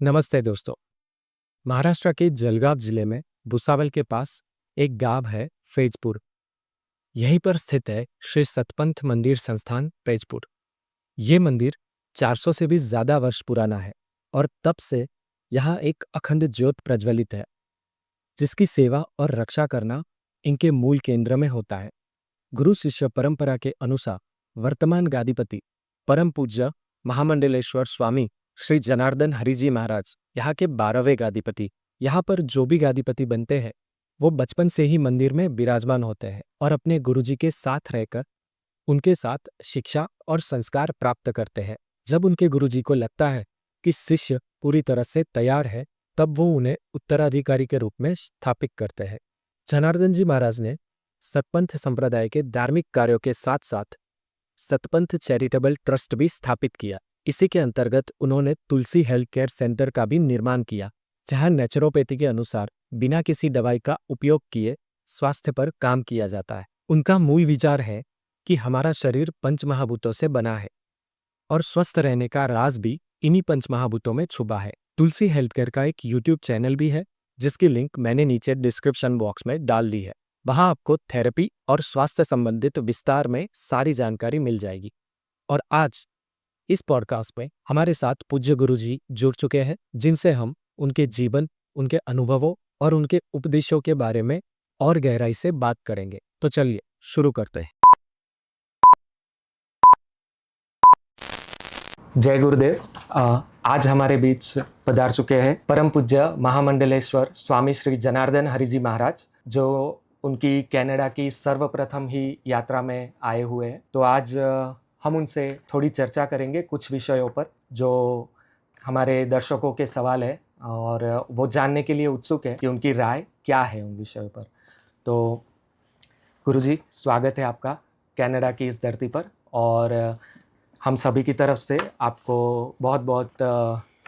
नमस्ते दोस्तों। महाराष्ट्र के जलगांव जिले में भुसावल के पास एक गांव है फैजपुर। यहीं पर स्थित है श्री सतपंथ मंदिर संस्थान फैजपुर। ये मंदिर 400 से भी ज्यादा वर्ष पुराना है और तब से यहाँ एक अखंड ज्योत प्रज्वलित है, जिसकी सेवा और रक्षा करना इनके मूल केंद्र में होता है। गुरु शिष्य परंपरा के अनुसार वर्तमान गादीपति परम पूज्य महामंडलेश्वर स्वामी श्री जनार्दन हरिजी महाराज यहाँ के 12वें गादीपति। यहाँ पर जो भी गादीपति बनते हैं वो बचपन से ही मंदिर में विराजमान होते हैं और अपने गुरुजी के साथ रहकर उनके साथ शिक्षा और संस्कार प्राप्त करते हैं। जब उनके गुरुजी को लगता है कि शिष्य पूरी तरह से तैयार है, तब वो उन्हें उत्तराधिकारी के रूप में स्थापित करते हैं। जनार्दन जी महाराज ने सतपंथ संप्रदाय के धार्मिक कार्यों के साथ साथ सतपंथ चैरिटेबल ट्रस्ट भी स्थापित किया। इसी के अंतर्गत उन्होंने तुलसी हेल्थ केयर सेंटर का भी निर्माण किया, जहां नेचुरोपैथी के अनुसार बिना किसी दवाई का उपयोग किए स्वास्थ्य पर काम किया जाता है। उनका मूल विचार है कि हमारा शरीर पंचमहाभूतों से बना है और स्वस्थ रहने का राज भी इन्हीं पंचमहाभूतों में छुपा है। तुलसी हेल्थ केयर का एक यूट्यूब चैनल भी है, जिसकी लिंक मैंने नीचे डिस्क्रिप्शन बॉक्स में डाल दी है। वहां आपको थेरेपी और स्वास्थ्य संबंधित विस्तार में सारी जानकारी मिल जाएगी। और आज इस पॉडकास्ट में हमारे साथ पूज्य गुरुजी जुड़ चुके हैं, जिनसे हम उनके जीवन, उनके अनुभवों और उनके उपदेशों के बारे में और गहराई से बात करेंगे। तो चलिए शुरू करते हैं। जय गुरुदेव। आज हमारे बीच पधार चुके हैं परम पूज्य महामंडलेश्वर स्वामी श्री जनार्दन हरिजी महाराज, जो उनकी कनाडा की सर्वप्रथम ही यात्रा में आए हुए हैं। तो आज हम उनसे थोड़ी चर्चा करेंगे कुछ विषयों पर जो हमारे दर्शकों के सवाल है और वो जानने के लिए उत्सुक है कि उनकी राय क्या है उन विषयों पर। तो गुरुजी, स्वागत है आपका कनाडा की इस धरती पर, और हम सभी की तरफ से आपको बहुत बहुत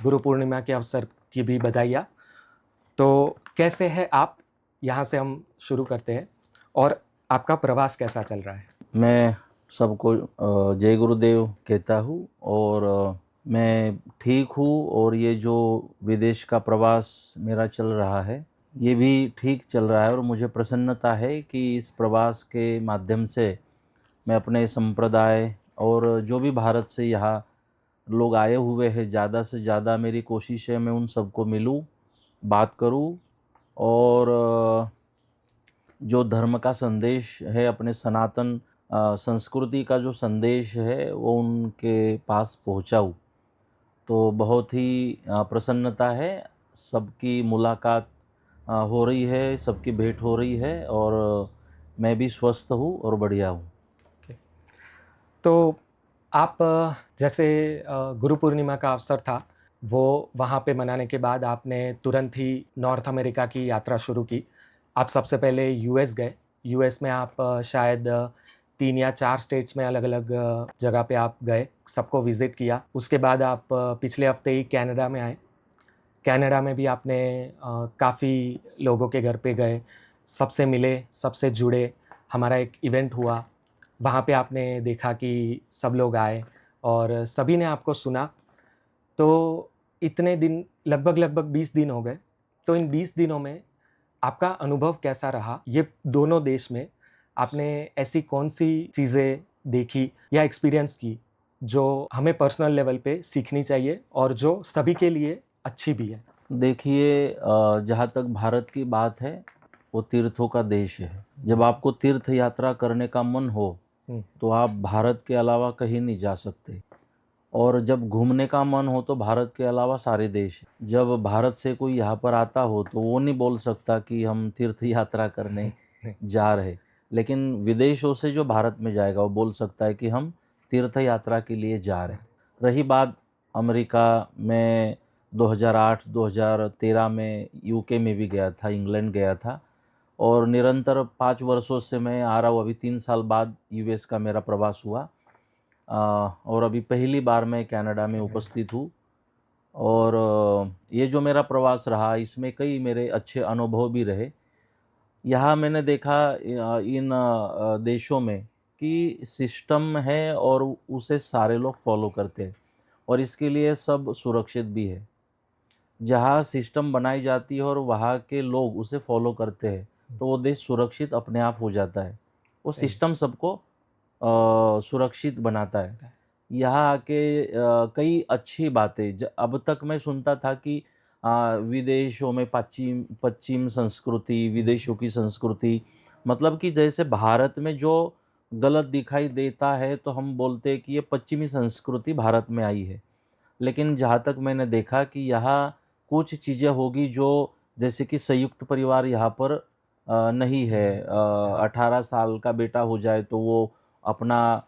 गुरु पूर्णिमा के अवसर की भी बधाइयाँ। तो कैसे है आप? यहाँ से हम शुरू करते हैं। और आपका प्रवास कैसा चल रहा है? मैं सबको जय गुरुदेव कहता हूँ और मैं ठीक हूँ। और ये जो विदेश का प्रवास मेरा चल रहा है ये भी ठीक चल रहा है और मुझे प्रसन्नता है कि इस प्रवास के माध्यम से मैं अपने संप्रदाय और जो भी भारत से यहाँ लोग आए हुए हैं, ज़्यादा से ज़्यादा मेरी कोशिश है मैं उन सबको मिलूँ, बात करूँ और जो धर्म का संदेश है, अपने सनातन संस्कृति का जो संदेश है वो उनके पास पहुंचाऊं। तो बहुत ही प्रसन्नता है। सबकी मुलाकात हो रही है, सबकी भेंट हो रही है और मैं भी स्वस्थ हूँ और बढ़िया हूँ। तो आप जैसे गुरु पूर्णिमा का अवसर था, वो वहाँ पे मनाने के बाद आपने तुरंत ही नॉर्थ अमेरिका की यात्रा शुरू की। आप सबसे पहले यूएस गए। यूएस में आप शायद 3 या 4 स्टेट्स में अलग अलग जगह पे आप गए, सबको विज़िट किया। उसके बाद आप पिछले हफ्ते ही कनाडा में आए। कनाडा में भी आपने काफ़ी लोगों के घर पे गए, सबसे मिले, सबसे जुड़े। हमारा एक इवेंट हुआ, वहाँ पे आपने देखा कि सब लोग आए और सभी ने आपको सुना। तो इतने दिन, लगभग 20 दिन हो गए। तो इन 20 दिनों में आपका अनुभव कैसा रहा? ये दोनों देश में आपने ऐसी कौन सी चीज़ें देखी या एक्सपीरियंस की जो हमें पर्सनल लेवल पे सीखनी चाहिए और जो सभी के लिए अच्छी भी है? देखिए, जहाँ तक भारत की बात है वो तीर्थों का देश है। जब आपको तीर्थ यात्रा करने का मन हो तो आप भारत के अलावा कहीं नहीं जा सकते, और जब घूमने का मन हो तो भारत के अलावा सारे देश। जब भारत से कोई यहाँ पर आता हो तो वो नहीं बोल सकता कि हम तीर्थ यात्रा करने जा रहे, लेकिन विदेशों से जो भारत में जाएगा वो बोल सकता है कि हम तीर्थ यात्रा के लिए जा रहे। रही बात अमेरिका में, 2008-2013 में यूके में भी गया था, इंग्लैंड गया था, और निरंतर 5 वर्षों से मैं आ रहा हूँ। अभी 3 साल बाद यूएस का मेरा प्रवास हुआ और अभी पहली बार मैं कनाडा में उपस्थित हूँ। और ये जो मेरा प्रवास रहा इसमें कई मेरे अच्छे अनुभव भी रहे। यहाँ मैंने देखा इन देशों में कि सिस्टम है और उसे सारे लोग फॉलो करते हैं और इसके लिए सब सुरक्षित भी है। जहाँ सिस्टम बनाई जाती है और वहाँ के लोग उसे फॉलो करते हैं, तो वो देश सुरक्षित अपने आप हो जाता है। वो सही सिस्टम सबको सुरक्षित बनाता है। बात है। यहाँ आके कई अच्छी बातें अब तक मैं सुनता था कि विदेशों में पश्चिम पश्चिम संस्कृति, विदेशों की संस्कृति, मतलब कि जैसे भारत में जो गलत दिखाई देता है तो हम बोलते हैं कि ये पश्चिमी संस्कृति भारत में आई है। लेकिन जहाँ तक मैंने देखा कि यहाँ कुछ चीज़ें होगी जो जैसे कि संयुक्त परिवार यहाँ पर नहीं है। हाँ। 18 साल का बेटा हो जाए तो वो अपना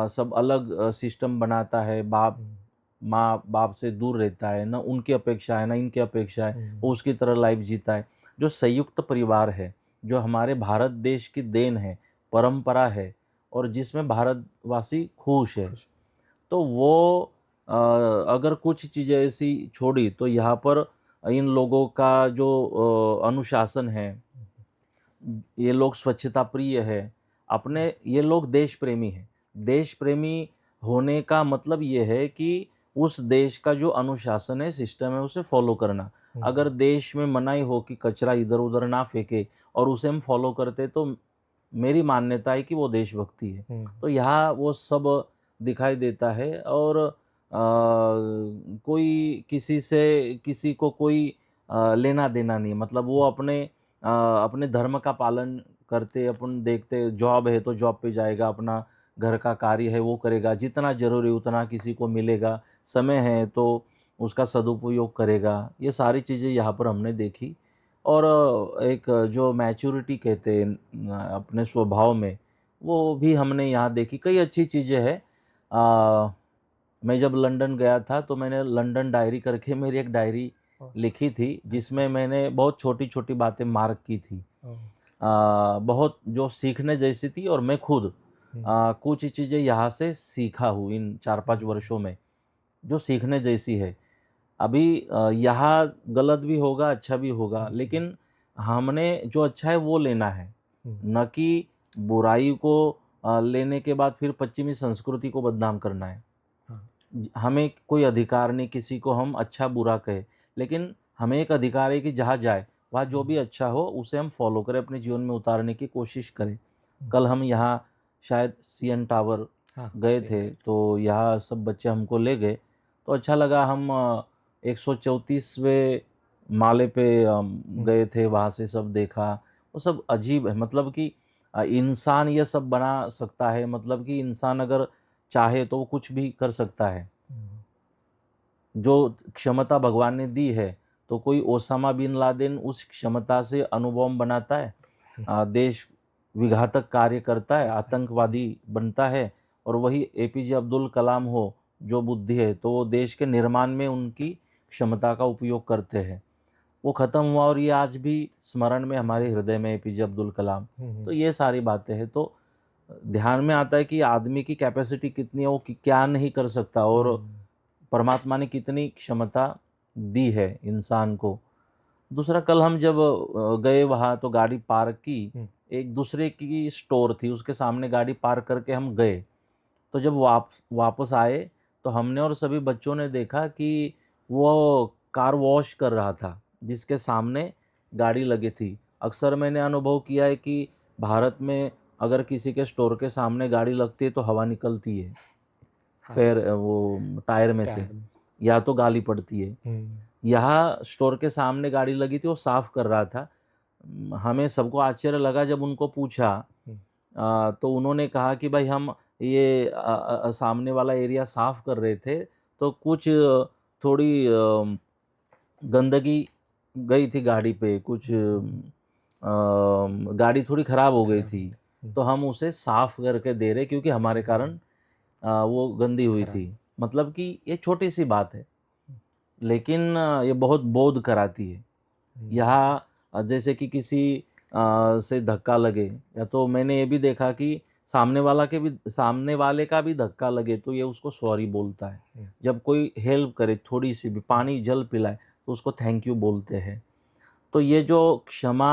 सब अलग सिस्टम बनाता है, बाप हुँ, माँ बाप से दूर रहता है, ना उनकी अपेक्षा है ना इनकी अपेक्षा है, वो हुँ, उसकी तरह लाइफ जीता है। जो संयुक्त परिवार है, जो हमारे भारत देश की देन है, परंपरा है और जिसमें भारतवासी खुश है, खुश। तो वो अगर कुछ चीज़ें ऐसी छोड़ी तो यहाँ पर इन लोगों का जो अनुशासन है, ये लोग स्वच्छता प्रिय है, अपने ये लोग देश प्रेमी हैं। देश प्रेमी होने का मतलब ये है कि उस देश का जो अनुशासन है, सिस्टम है, उसे फ़ॉलो करना। हुँ, अगर देश में मनाही हो कि कचरा इधर-उधर ना फेंके और उसे हम फ़ॉलो करते तो मेरी मान्यता है कि वो देशभक्ति है। हुँ, तो यहाँ वो सब दिखाई देता है और कोई किसी से किसी को कोई लेना-देना नहीं है। मतलब वो अपने धर्म का पालन करते, अपन देखते जॉब है तो जॉब पे जाएगा, अपना घर का कार्य है वो करेगा, जितना ज़रूरी उतना किसी को मिलेगा, समय है तो उसका सदुपयोग करेगा। ये सारी चीज़ें यहाँ पर हमने देखी और एक जो मैच्योरिटी कहते हैं अपने स्वभाव में, वो भी हमने यहाँ देखी। कई अच्छी चीज़ें हैं। अ, मैं जब लंदन गया था तो मैंने लंदन डायरी करके मेरी एक डायरी ओह! लिखी थी, अच्छा। जिसमें मैंने बहुत छोटी-छोटी बातें मार्क की थी। ओह! बहुत जो सीखने जैसी थी और मैं खुद हुँ, कुछ चीज़ें यहाँ से सीखा हूँ इन 4-5 हुँ, वर्षों में, जो सीखने जैसी है। अभी यहाँ गलत भी होगा, अच्छा भी होगा, हुँ, हुँ, लेकिन हमने जो अच्छा है वो लेना है, हुँ, न कि बुराई को लेने के बाद फिर पश्चिमी संस्कृति को बदनाम करना है। हाँ, हमें कोई अधिकार नहीं किसी को हम अच्छा-बुरा कहें, लेकिन हमें एक अधिकार है कि जहाँ जाए, वहाँ जो हुँ, भी अच्छा हो उसे हम फ़ॉलो करें, अपने जीवन में उतारने की कोशिश करें। हुँ, कल हम यहाँ शायद सीएन टावर हाँ, गए सेम थे, टाइम। तो यहाँ सब बच्चे हमको ले गए, तो अच्छा लगा। हम 134वें माले पे हुँ, गए थे, वहाँ से सब देखा। वो सब अजीब है, मतलब कि इंसान ये सब बना सकता है, मतलब कि इंसान अगर चाहे तो वो कुछ भी कर सकता है। हुँ, जो क्षमता भगवान ने दी है, तो कोई ओसामा बिन लादेन उस क्षमता से अणुबॉम्ब बनाता है, हुँ, देश विघातक कार्य करता है, करता है। आतंकवादी बनता है, और वही एपीजे अब्दुल कलाम हो, जो बुद्धि है, तो वो देश के निर्माण में उनकी क्षमता का उपयोग करते हैं। वो ख़त्म हुआ और ये आज भी स्मरण में हमारे हृदय में एपीजे अब्दुल कलाम। हुँ, तो हुँ, ये सारी बातें हैं, तो ध्यान में आता है कि आदमी की कैपेसिटी कितनी है, वो क्या नहीं कर सकता और हुँ, परमात्मा ने कितनी क्षमता दी है इंसान को। दूसरा, कल हम जब गए वहाँ तो गाड़ी पार्क की, हुँ, एक दूसरे की स्टोर थी, उसके सामने गाड़ी पार्क करके हम गए। तो जब वापस आए तो हमने और सभी बच्चों ने देखा कि वो कार वॉश कर रहा था, जिसके सामने गाड़ी लगी थी। अक्सर मैंने अनुभव किया है कि भारत में अगर किसी के स्टोर के सामने गाड़ी लगती है तो हवा निकलती है, हाँ, वो टायर में से, टायर में से। या तो गाली पड़ती है। हुँ, यहाँ स्टोर के सामने गाड़ी लगी थी, वो साफ़ कर रहा था। हमें सबको आश्चर्य लगा जब उनको पूछा, हुँ, तो उन्होंने कहा कि भाई हम ये सामने वाला एरिया साफ़ कर रहे थे, तो कुछ थोड़ी गंदगी गई थी गाड़ी पे, कुछ हुँ, हुँ, गाड़ी थोड़ी ख़राब हो गई खराब हो थी, गया। हुँ, तो हम उसे साफ़ करके दे रहे क्योंकि हमारे कारण हुँ, वो गंदी हुई खराब। थी। मतलब कि ये छोटी-सी बात है, हुँ, लेकिन ये बहुत बोध कराती है। हुँ, यहाँ जैसे कि किसी से धक्का लगे, या तो मैंने ये भी देखा कि सामने वाले का भी धक्का लगे तो ये उसको सॉरी बोलता है। हुँ, जब कोई हेल्प करे थोड़ी-सी भी, हुँ, पानी जल पिलाए, तो उसको थैंक यू बोलते हैं। तो ये जो क्षमा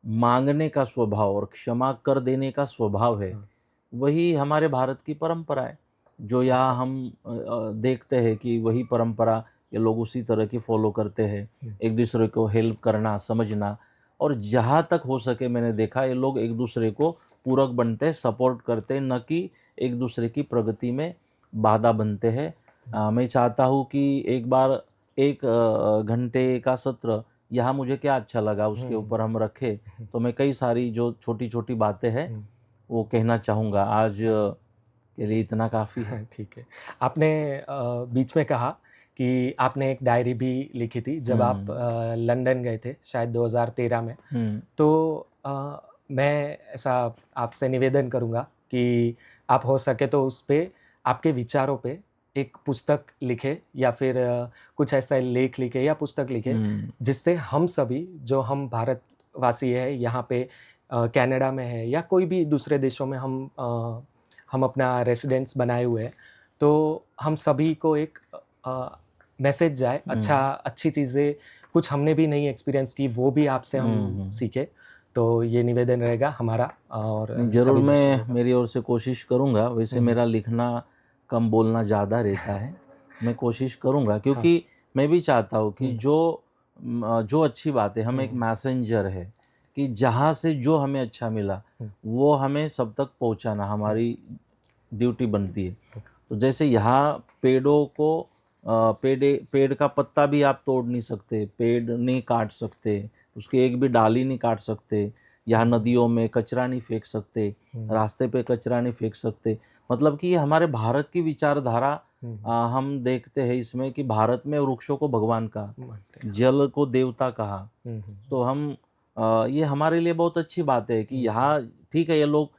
माँगने का स्वभाव और क्षमा कर देने का स्वभाव है, हाँ, वही हमारे भारत की परंपरा है। जो यहाँ परफेक्ट। हम देखते हैं कि वही परंपरा ये लोग उसी तरह की फॉलो करते हैं, एक दूसरे को हेल्प करना, समझना। और जहाँ तक हो सके मैंने देखा ये लोग एक दूसरे को पूरक बनते हैं, सपोर्ट करते हैं, न कि एक दूसरे की प्रगति में बाधा बनते हैं। मैं चाहता हूँ कि एक बार एक घंटे का सत्र यहाँ मुझे क्या अच्छा लगा उसके ऊपर हम रखें, तो मैं कई सारी जो छोटी-छोटी बातें हैं वो कहना चाहूँगा। आज के लिए इतना काफ़ी है। ठीक है। आपने बीच में कहा कि आपने एक डायरी भी लिखी थी जब आप हुँ, लंदन गए थे शायद 2013 में। हुँ, तो मैं ऐसा आपसे निवेदन करूँगा कि आप हो सके तो उस पे आपके विचारों पे एक पुस्तक लिखें या फिर कुछ ऐसा लेख लिखें या पुस्तक लिखें, हुँ, जिससे हम सभी जो हम भारतवासी हैं यहाँ पे कनाडा में है या कोई भी दूसरे देशों में हम अपना रेसिडेंस बनाए हुए हैं, तो हम सभी को एक मैसेज जाए, हुँ, अच्छी चीज़ें कुछ हमने भी नई एक्सपीरियंस की, वो भी आपसे हुँ, हम हुँ। सीखें। तो ये निवेदन रहेगा हमारा और नहीं, ज़रूर सभी मैं दर्शकों का। मेरी ओर से कोशिश करूँगा। वैसे हुँ, हुँ। मेरा लिखना कम बोलना ज़्यादा रहता है। मैं कोशिश करूँगा हाँ। क्योंकि मैं भी चाहता हूँ कि हुँ, जो अच्छी बात है, हम एक हुँ, मैसेंजर है कि जहाँ से जो हमें अच्छा मिला, हुँ, वो हमें सब तक पहुँचाना हुँ, हमारी ड्यूटी बनती है। तो जैसे यहाँ पेड़ों को पेड़ का पत्ता भी आप तोड़ नहीं सकते, पेड़ नहीं काट सकते, उसकी एक भी डाली नहीं काट सकते। यहाँ हुँ, नदियों में कचरा नहीं फेंक सकते, हुँ, रास्ते पे कचरा नहीं फेंक सकते। मतलब कि ये हमारे भारत की विचारधारा हुँ, हम देखते हैं इसमें कि भारत में वृक्षों को भगवान कहा, मानते हैं, हाँ। जल को देवता कहा। हुँ, हुँ, तो हम ये हमारे लिए बहुत अच्छी बात है कि हुँ, यहाँ ठीक है ये लोग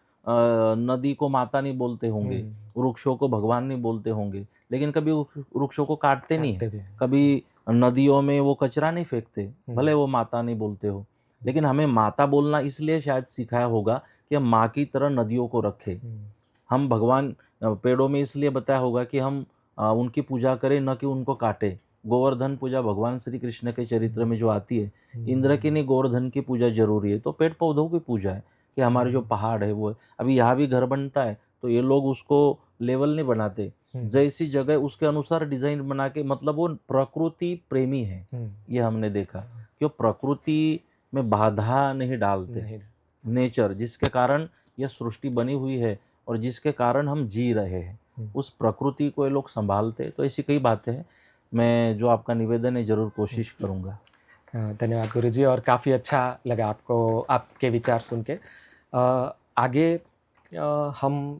नदी को माता नहीं बोलते हुँ, होंगे, वृक्षों को भगवान नहीं बोलते होंगे, लेकिन कभी वृक्षों को काटते नहीं हैं। काटते भी हैं। कभी नदियों में वो कचरा नहीं फेंकते, हुँ, भले वो माता नहीं बोलते हो। लेकिन हमें माता बोलना इसलिए शायद सिखाया होगा कि हम माँ की तरह नदियों को रखें। हुँ, हम भगवान पेड़ों में इसलिए बताया होगा कि हम उनकी पूजा करें न कि उनको काटें। गोवर्धन पूजा भगवान श्री कृष्ण के चरित्र हुँ, में जो आती है, इंद्र की हुँ, नहीं गोवर्धन की पूजा ज़रूरी है, तो पेड़-पौधों की पूजा है कि हमारे जो हुँ, पहाड़ है वो है। अभी यहाँ भी घर बनता है, तो ये लोग उसको लेवल नहीं बनाते। हुँ, जैसी जगह उसके अनुसार डिज़ाइन बना के मतलब वो प्रकृति प्रेमी है, हुँ, ये हमने देखा कि वो प्रकृति में बाधा नहीं डालते। नहीं, नेचर जिसके कारण ये सृष्टि बनी हुई है और जिसके कारण हम जी रहे हैं, हुँ। उस प्रकृति को ये लोग सँभालते। तो ऐसी कई बातें हैं, मैं जो आपका निवेदन है ज़रूर कोशिश करूँगा। धन्यवाद गुरुजी और काफ़ी अच्छा लगा आपको आपके विचार सुन के। आगे हम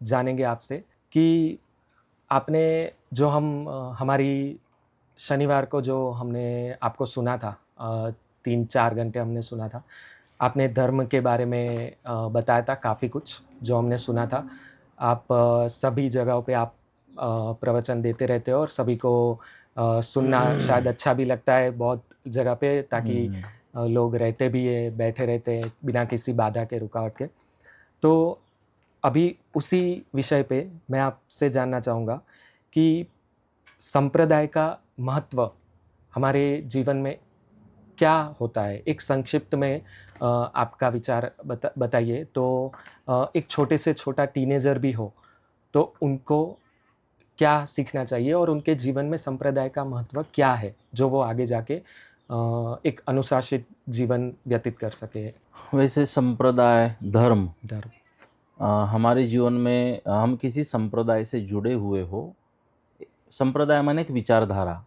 जानेंगे आपसे कि आपने जो हमारी शनिवार को जो हमने आपको सुना था 3-4 घंटे हमने सुना था। आपने धर्म के बारे में बताया था काफ़ी कुछ जो हमने सुना था। आप सभी जगहों पे आप प्रवचन देते रहते हो और सभी को सुनना शायद अच्छा भी लगता है बहुत जगह पे हुँ, ताकि हुँ। लोग रहते भी हैं, बैठे रहते हैं बिना किसी बाधा के, रुकावट के। तो अभी उसी विषय पे मैं आपसे जानना चाहूँगा कि संप्रदाय का महत्व हमारे जीवन में क्या होता है? एक संक्षिप्त में आपका विचार बताइए तो एक छोटे से छोटा टीनेजर भी हो, तो उनको क्या सीखना चाहिए और उनके जीवन में संप्रदाय का महत्व क्या है, जो वो आगे जाके एक अनुशासित जीवन व्यतीत कर सके? वैसे संप्रदाय, धर्म धर्म। हमारे जीवन में हम किसी संप्रदाय से जुड़े हुए हो, संप्रदाय माने एक विचारधारा,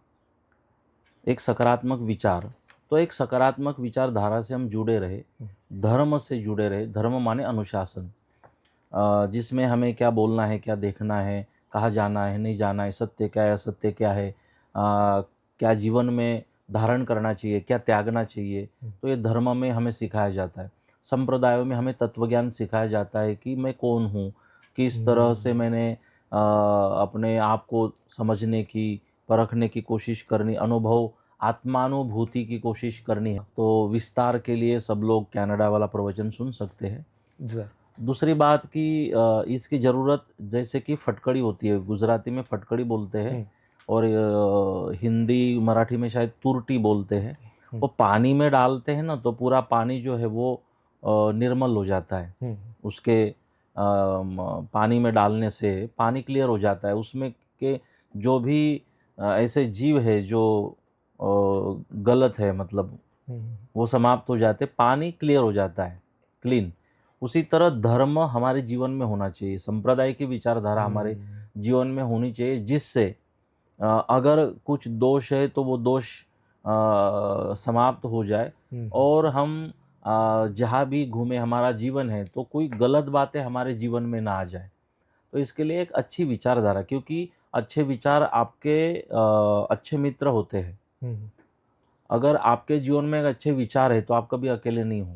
एक सकारात्मक विचार। तो एक सकारात्मक विचारधारा से हम जुड़े रहे, हुँ, धर्म से जुड़े रहे, धर्म माने अनुशासन। जिसमें हमें क्या बोलना है, क्या देखना है, कहाँ जाना है, नहीं जाना है, सत्य क्या है, असत्य क्या है, क्या जीवन में धारण करना चाहिए, क्या त्यागना चाहिए, हुँ, तो ये धर्म में हमें सिखाया जाता है। संप्रदायों में हमें तत्वज्ञान सिखाया जाता है कि मैं कौन हूँ, किस तरह से हुँ, मैंने अपने आप को समझने की, परखने की कोशिश करनी, आत्मानुभूति की कोशिश करनी है। तो विस्तार के लिए सब लोग कनाडा वाला प्रवचन सुन सकते हैं। ज़रूर। दूसरी बात कि इसकी ज़रूरत जैसे कि फटकड़ी होती है, गुजराती में फटकड़ी बोलते हैं हुँ, और हिंदी, मराठी में शायद तुरटी बोलते हैं। हुँ, वो पानी में डालते हैं ना तो पूरा पानी जो है वो निर्मल हो जाता है। हुँ, उसके पानी में डालने से पानी क्लियर हो जाता है। उसमें के जो भी ऐसे जीव है जो गलत है, मतलब वो समाप्त हो जाते, पानी क्लियर हो जाता है, क्लीन। उसी तरह धर्म हमारे जीवन में होना चाहिए, संप्रदाय की विचारधारा हमारे जीवन में होनी चाहिए, जिससे अगर कुछ दोष है तो वो दोष समाप्त हो जाए, और हम जहाँ भी घूमे, हमारा जीवन है तो कोई गलत बातें हमारे जीवन में ना आ जाए। तो इसके लिए एक अच्छी विचारधारा, क्योंकि अच्छे विचार आपके अच्छे मित्र होते हैं। अगर आपके जीवन में एक अच्छे विचार है तो आप कभी अकेले नहीं हो,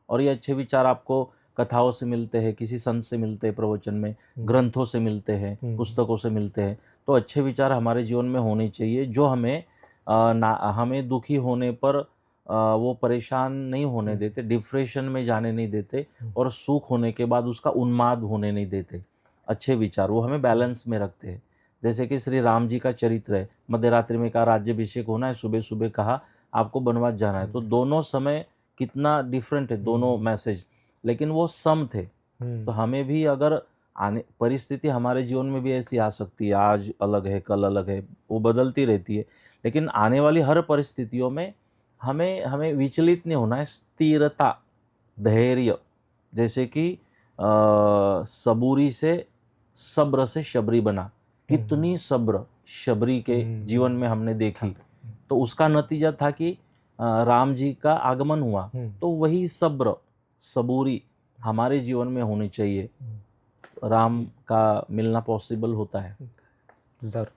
और ये अच्छे विचार आपको कथाओं से मिलते हैं, किसी संत से मिलते हैं, प्रवचन में, ग्रंथों से मिलते हैं, पुस्तकों से मिलते हैं। तो अच्छे विचार हमारे जीवन में होने चाहिए, जो हमें दुखी होने पर वो परेशान नहीं होने देते, डिप्रेशन में जाने नहीं देते, और सुख होने के बाद उसका उन्माद होने नहीं देते। अच्छे विचार वो हमें बैलेंस में रखते हैं। जैसे कि श्री राम जी का चरित्र है, मध्यरात्रि में कहा राज्याभिषेक होना है, सुबह सुबह कहा आपको वनवास जाना है। तो दोनों समय कितना डिफरेंट है, दोनों मैसेज, लेकिन वो सम थे। तो हमें भी अगर आने परिस्थिति हमारे जीवन में भी ऐसी आ सकती है, आज अलग है, कल अलग है, वो बदलती रहती है, लेकिन आने वाली हर परिस्थितियों में हमें हमें विचलित नहीं होना है। स्थिरता, धैर्य, जैसे कि सबूरी से सब्र से शबरी बना, कितनी सब्र शबरी के जीवन में हमने देखी। तो उसका नतीजा था कि राम जी का आगमन हुआ। तो वही सब्र, सबूरी हमारे जीवन में होनी चाहिए, राम का मिलना पॉसिबल होता है। ज़रूर।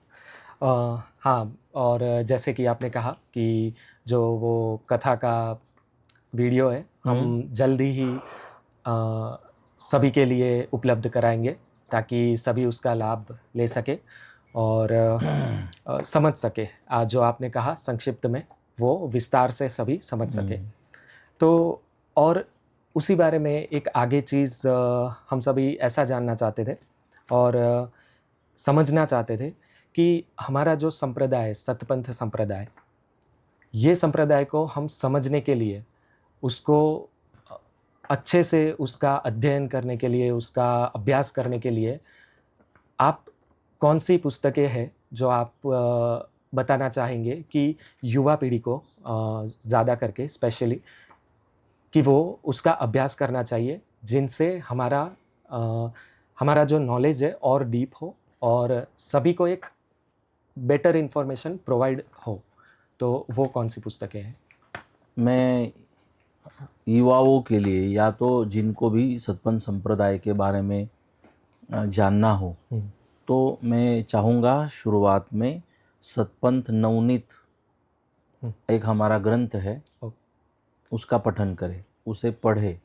हाँ, और जैसे कि आपने कहा कि जो वो कथा का वीडियो है, हम जल्दी ही सभी के लिए उपलब्ध कराएंगे, ताकि सभी उसका लाभ ले सके और समझ सके। जो आपने कहा संक्षिप्त में, वो विस्तार से सभी समझ सके। तो और उसी बारे में एक आगे चीज़ हम सभी ऐसा जानना चाहते थे और समझना चाहते थे कि हमारा जो संप्रदाय है, सतपंथ संप्रदाय, ये संप्रदाय को हम समझने के लिए, उसको अच्छे से उसका अध्ययन करने के लिए, उसका अभ्यास करने के लिए, आप कौन सी पुस्तकें हैं जो आप बताना चाहेंगे कि युवा पीढ़ी को ज़्यादा करके स्पेशली, कि वो उसका अभ्यास करना चाहिए, जिनसे हमारा जो नॉलेज है और डीप हो और सभी को एक बेटर इन्फॉर्मेशन प्रोवाइड हो। तो वो कौन सी पुस्तकें हैं? मैं युवाओं के लिए, या तो जिनको भी सतपंथ संप्रदाय के बारे में जानना हो, तो मैं चाहूँगा शुरुआत में सतपंथ नवनीत एक हमारा ग्रंथ है, उसका पठन करें, उसे पढ़े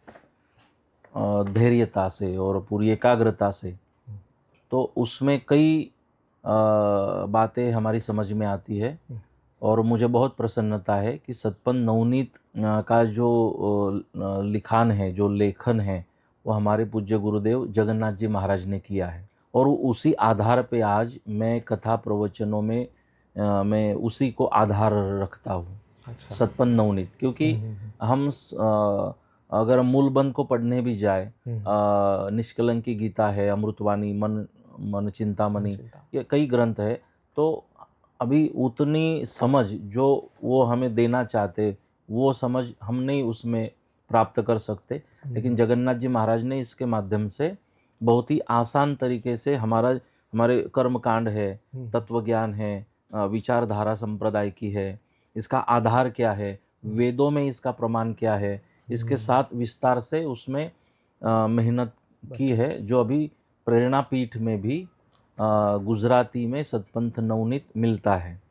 धैर्यता से और पूरी एकाग्रता से। तो उसमें कई बातें हमारी समझ में आती है, और मुझे बहुत प्रसन्नता है कि सतपंथ नवनीत का जो लिखान है, जो लेखन है, वो हमारे पूज्य गुरुदेव जगन्नाथ जी महाराज ने किया है। और उसी आधार पे आज मैं कथा प्रवचनों में मैं उसी को आधार रखता हूँ, अच्छा। सतपंथ नवनीत। क्योंकि हम अगर मूलबंध को पढ़ने भी जाए, निष्कलंकी गीता है, अमृतवाणी, मन मन चिंतामणि, ये कई ग्रंथ है, तो अभी उतनी समझ जो वो हमें देना चाहते, वो समझ हम नहीं उसमें प्राप्त कर सकते। लेकिन जगन्नाथ जी महाराज ने इसके माध्यम से बहुत ही आसान तरीके से हमारे कर्मकांड है, तत्व ज्ञान है, विचारधारा संप्रदाय की है, इसका आधार क्या है, वेदों में इसका प्रमाण क्या है, इसके साथ विस्तार से उसमें मेहनत की है, जो अभी प्रेरणा पीठ में भी गुजराती में सतपंथ नवनीत मिलता है,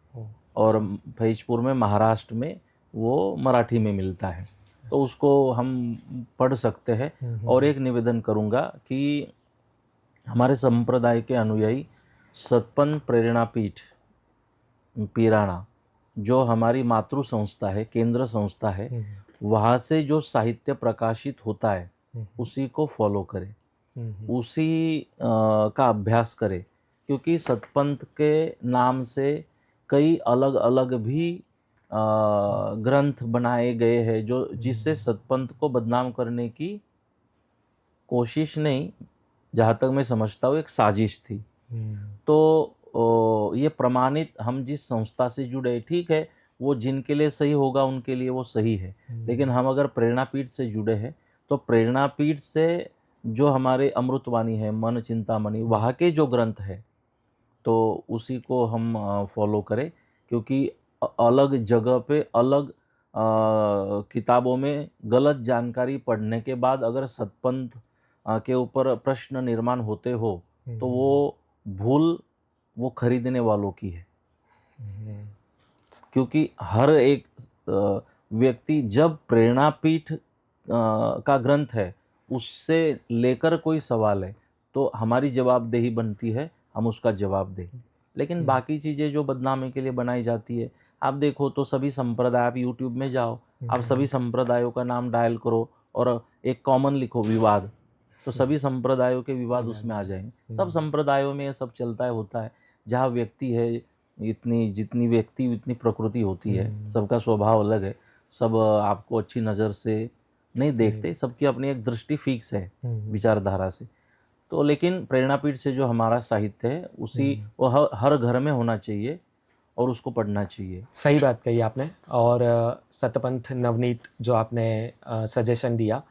और फैजपुर में, महाराष्ट्र में वो मराठी में मिलता है। तो उसको हम पढ़ सकते हैं। और एक निवेदन करूँगा कि हमारे संप्रदाय के अनुयायी सतपंथ प्रेरणा पीठ पीराना, जो हमारी मातृ संस्था है, केंद्र संस्था है, वहाँ से जो साहित्य प्रकाशित होता है उसी को फॉलो करें, उसी का अभ्यास करें। क्योंकि सतपंथ के नाम से कई अलग अलग भी ग्रंथ बनाए गए हैं, जो जिससे सतपंथ को बदनाम करने की कोशिश नहीं, जहाँ तक मैं समझता हूँ एक साजिश थी। तो ये प्रमाणित, हम जिस संस्था से जुड़े, ठीक है, वो जिनके लिए सही होगा उनके लिए वो सही है, लेकिन हम अगर प्रेरणापीठ से जुड़े हैं तो प्रेरणापीठ से जो हमारे अमृतवाणी है, मन चिंतामणि, वहाँ के जो ग्रंथ है तो उसी को हम फॉलो करें, क्योंकि अलग जगह पे अलग किताबों में गलत जानकारी पढ़ने के बाद अगर सतपंथ के ऊपर प्रश्न निर्माण होते हो तो वो भूल वो खरीदने वालों की है। क्योंकि हर एक व्यक्ति जब प्रेरणापीठ का ग्रंथ है उससे लेकर कोई सवाल है तो हमारी जवाबदेही बनती है, हम उसका जवाब दें। लेकिन बाकी चीज़ें जो बदनामी के लिए बनाई जाती है, आप देखो तो सभी संप्रदाय, आप यूट्यूब में जाओ, आप सभी संप्रदायों का नाम डायल करो और एक कॉमन लिखो विवाद, तो सभी संप्रदायों के विवाद उसमें आ जाएंगे। सब संप्रदायों में ये सब चलता है, होता है। जहाँ व्यक्ति है, इतनी जितनी व्यक्ति उतनी प्रकृति होती है, सबका स्वभाव अलग है, सब आपको अच्छी नज़र से नहीं देखते, सबकी अपनी एक दृष्टि फिक्स है विचारधारा से। तो लेकिन प्रेरणापीठ से जो हमारा साहित्य है उसी वो हर घर में होना चाहिए और उसको पढ़ना चाहिए। सही बात कही आपने। और सतपंथ नवनीत जो आपने सजेशन दिया,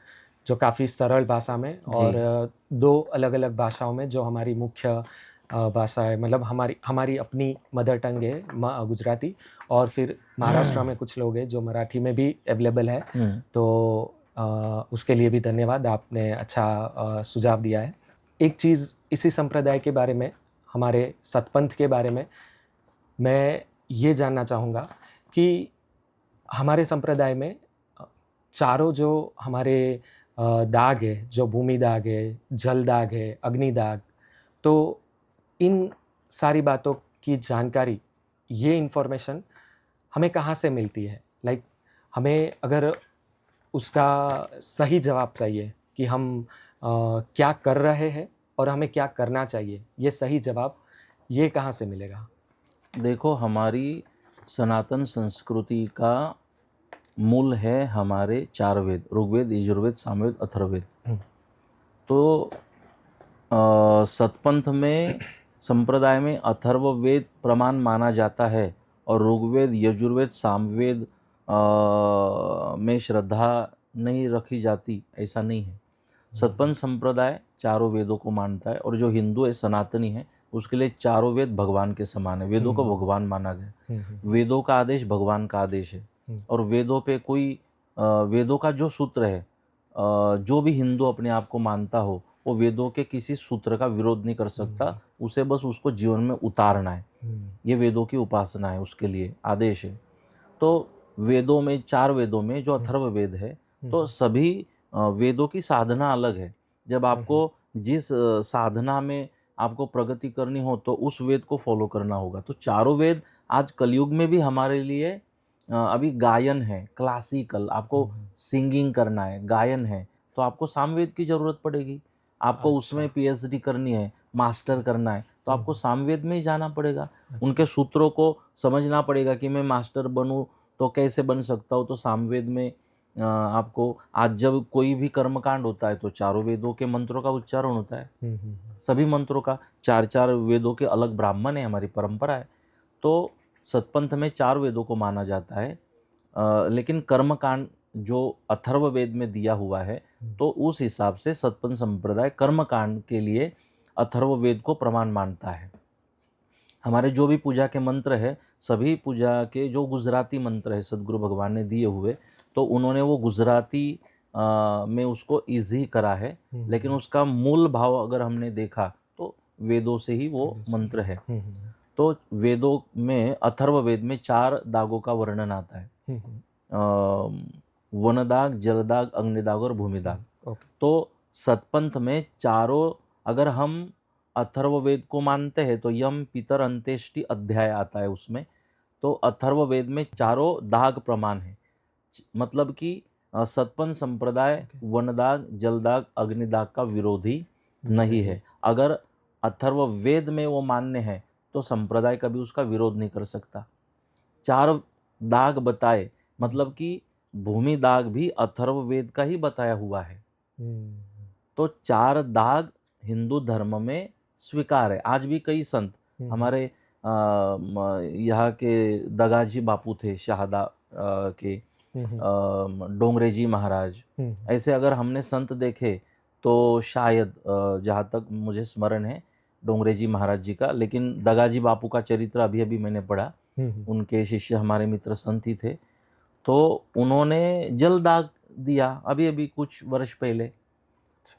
जो काफ़ी सरल भाषा में और दो अलग अलग भाषाओं में, जो हमारी मुख्य भाषा है, मतलब हमारी अपनी मदर टंग है गुजराती, और फिर महाराष्ट्र में कुछ लोग हैं जो मराठी में भी अवेलेबल है, तो उसके लिए भी धन्यवाद, आपने अच्छा सुझाव दिया है। एक चीज़ इसी संप्रदाय के बारे में, हमारे सतपंथ के बारे में मैं ये जानना चाहूँगा कि हमारे संप्रदाय में चारों जो हमारे दाग है, जो भूमि दाग है, जल दाग है, अग्नि दाग, तो इन सारी बातों की जानकारी, ये इन्फॉर्मेशन हमें कहाँ से मिलती है? लाइक हमें अगर उसका सही जवाब चाहिए कि हम क्या कर रहे हैं और हमें क्या करना चाहिए, ये सही जवाब ये कहाँ से मिलेगा? देखो, हमारी सनातन संस्कृति का मूल है हमारे 4 वेद, ऋग्वेद, यजुर्वेद, सामवेद, अथर्ववेद। तो सतपंथ में, संप्रदाय में अथर्ववेद प्रमाण माना जाता है और ऋग्वेद, यजुर्वेद, सामवेद में श्रद्धा नहीं रखी जाती, ऐसा नहीं है। सतपंथ संप्रदाय चारों वेदों को मानता है और जो हिंदू है, सनातनी है, उसके लिए चारों वेद भगवान के समान है। वेदों को भगवान माना गया, वेदों का आदेश भगवान का आदेश है। और वेदों पे कोई वेदों का जो सूत्र है, जो भी हिंदू अपने आप को मानता हो, वो वेदों के किसी सूत्र का विरोध नहीं कर सकता, उसे बस उसको जीवन में उतारना है। ये वेदों की उपासना है, उसके लिए आदेश है। तो वेदों में, 4 वेदों में जो अथर्ववेद है, तो सभी वेदों की साधना अलग है। जब आपको जिस साधना में आपको प्रगति करनी हो तो उस वेद को फॉलो करना होगा। तो चारों वेद आज कलयुग में भी हमारे लिए अभी गायन है, क्लासिकल, आपको सिंगिंग करना है, गायन है, तो आपको सामवेद की ज़रूरत पड़ेगी। आपको उसमें पीएचडी करनी है, मास्टर करना है, तो आपको सामवेद में ही जाना पड़ेगा। उनके सूत्रों को समझना पड़ेगा कि मैं मास्टर बनूं तो कैसे बन सकता हूँ। तो सामवेद में आपको, आज जब कोई भी कर्मकांड होता है तो चारों वेदों के मंत्रों का उच्चारण होता है। सभी मंत्रों का, 4-4 वेदों के अलग ब्राह्मण है, हमारी परंपरा है। तो सतपंथ में 4 वेदों को माना जाता है, लेकिन कर्मकांड जो अथर्ववेद में दिया हुआ है, तो उस हिसाब से सतपंथ संप्रदाय कर्मकांड के लिए अथर्ववेद को प्रमाण मानता है। हमारे जो भी पूजा के मंत्र है, सभी पूजा के जो गुजराती मंत्र है सदगुरु भगवान ने दिए हुए, तो उन्होंने वो गुजराती में उसको ईजी करा है, लेकिन उसका मूल भाव अगर हमने देखा तो वेदों से ही वो मंत्र है। तो वेदों में, अथर्ववेद में 4 दागों का वर्णन आता है, वनदाग, जलदाग, अग्निदाग और भूमिदाग। तो सतपंथ में चारों, अगर हम अथर्ववेद को मानते हैं तो यम, पितर, अंत्येष्टि अध्याय आता है उसमें। तो अथर्ववेद में चारों दाग प्रमाण है, मतलब कि सतपंथ संप्रदाय वनदाग, जलदाग, अग्निदाग का विरोधी नहीं है। अगर अथर्ववेद में वो मान्य है तो संप्रदाय कभी उसका विरोध नहीं कर सकता। 4 दाग बताए, मतलब कि भूमि दाग भी अथर्ववेद का ही बताया हुआ है। तो 4 दाग हिंदू धर्म में स्वीकार है। आज भी कई संत हमारे यहाँ के दगाजी बापू थे शहादा के, डोंगरेजी महाराज, ऐसे अगर हमने संत देखे तो शायद जहाँ तक मुझे स्मरण है डोंगरेजी महाराज जी का, लेकिन दगाजी बापू का चरित्र अभी अभी मैंने पढ़ा, उनके शिष्य हमारे मित्र संत ही थे, तो उन्होंने जल दाग दिया अभी अभी कुछ वर्ष पहले,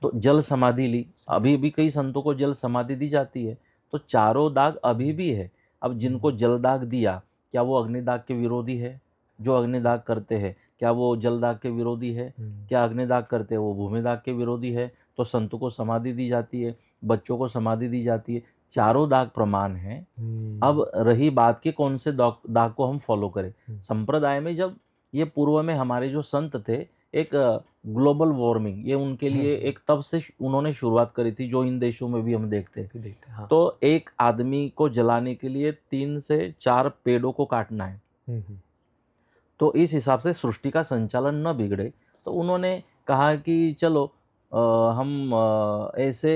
तो जल समाधि ली। अभी भी कई संतों को जल समाधि दी जाती है, तो चारों दाग अभी भी है। अब जिनको जल दाग दिया, क्या वो अग्निदाग के विरोधी है? जो अग्निदाग करते हैं क्या वो जल दाग के विरोधी है? क्या अग्निदाग करते हैं वो भूमिदाग के विरोधी है? तो संतों को समाधि दी जाती है, बच्चों को समाधि दी जाती है, चारों दाग प्रमाण हैं। अब रही बात कि कौन से दाग को हम फॉलो करें। संप्रदाय में जब ये पूर्व में हमारे जो संत थे, एक ग्लोबल वार्मिंग ये उनके लिए एक तब से उन्होंने शुरुआत करी थी, जो इन देशों में भी हम देखते हैं। हाँ। तो एक आदमी को जलाने के लिए 3 से 4 पेड़ों को काटना है। तो इस हिसाब से सृष्टि का संचालन न बिगड़े, तो उन्होंने कहा कि चलो हम ऐसे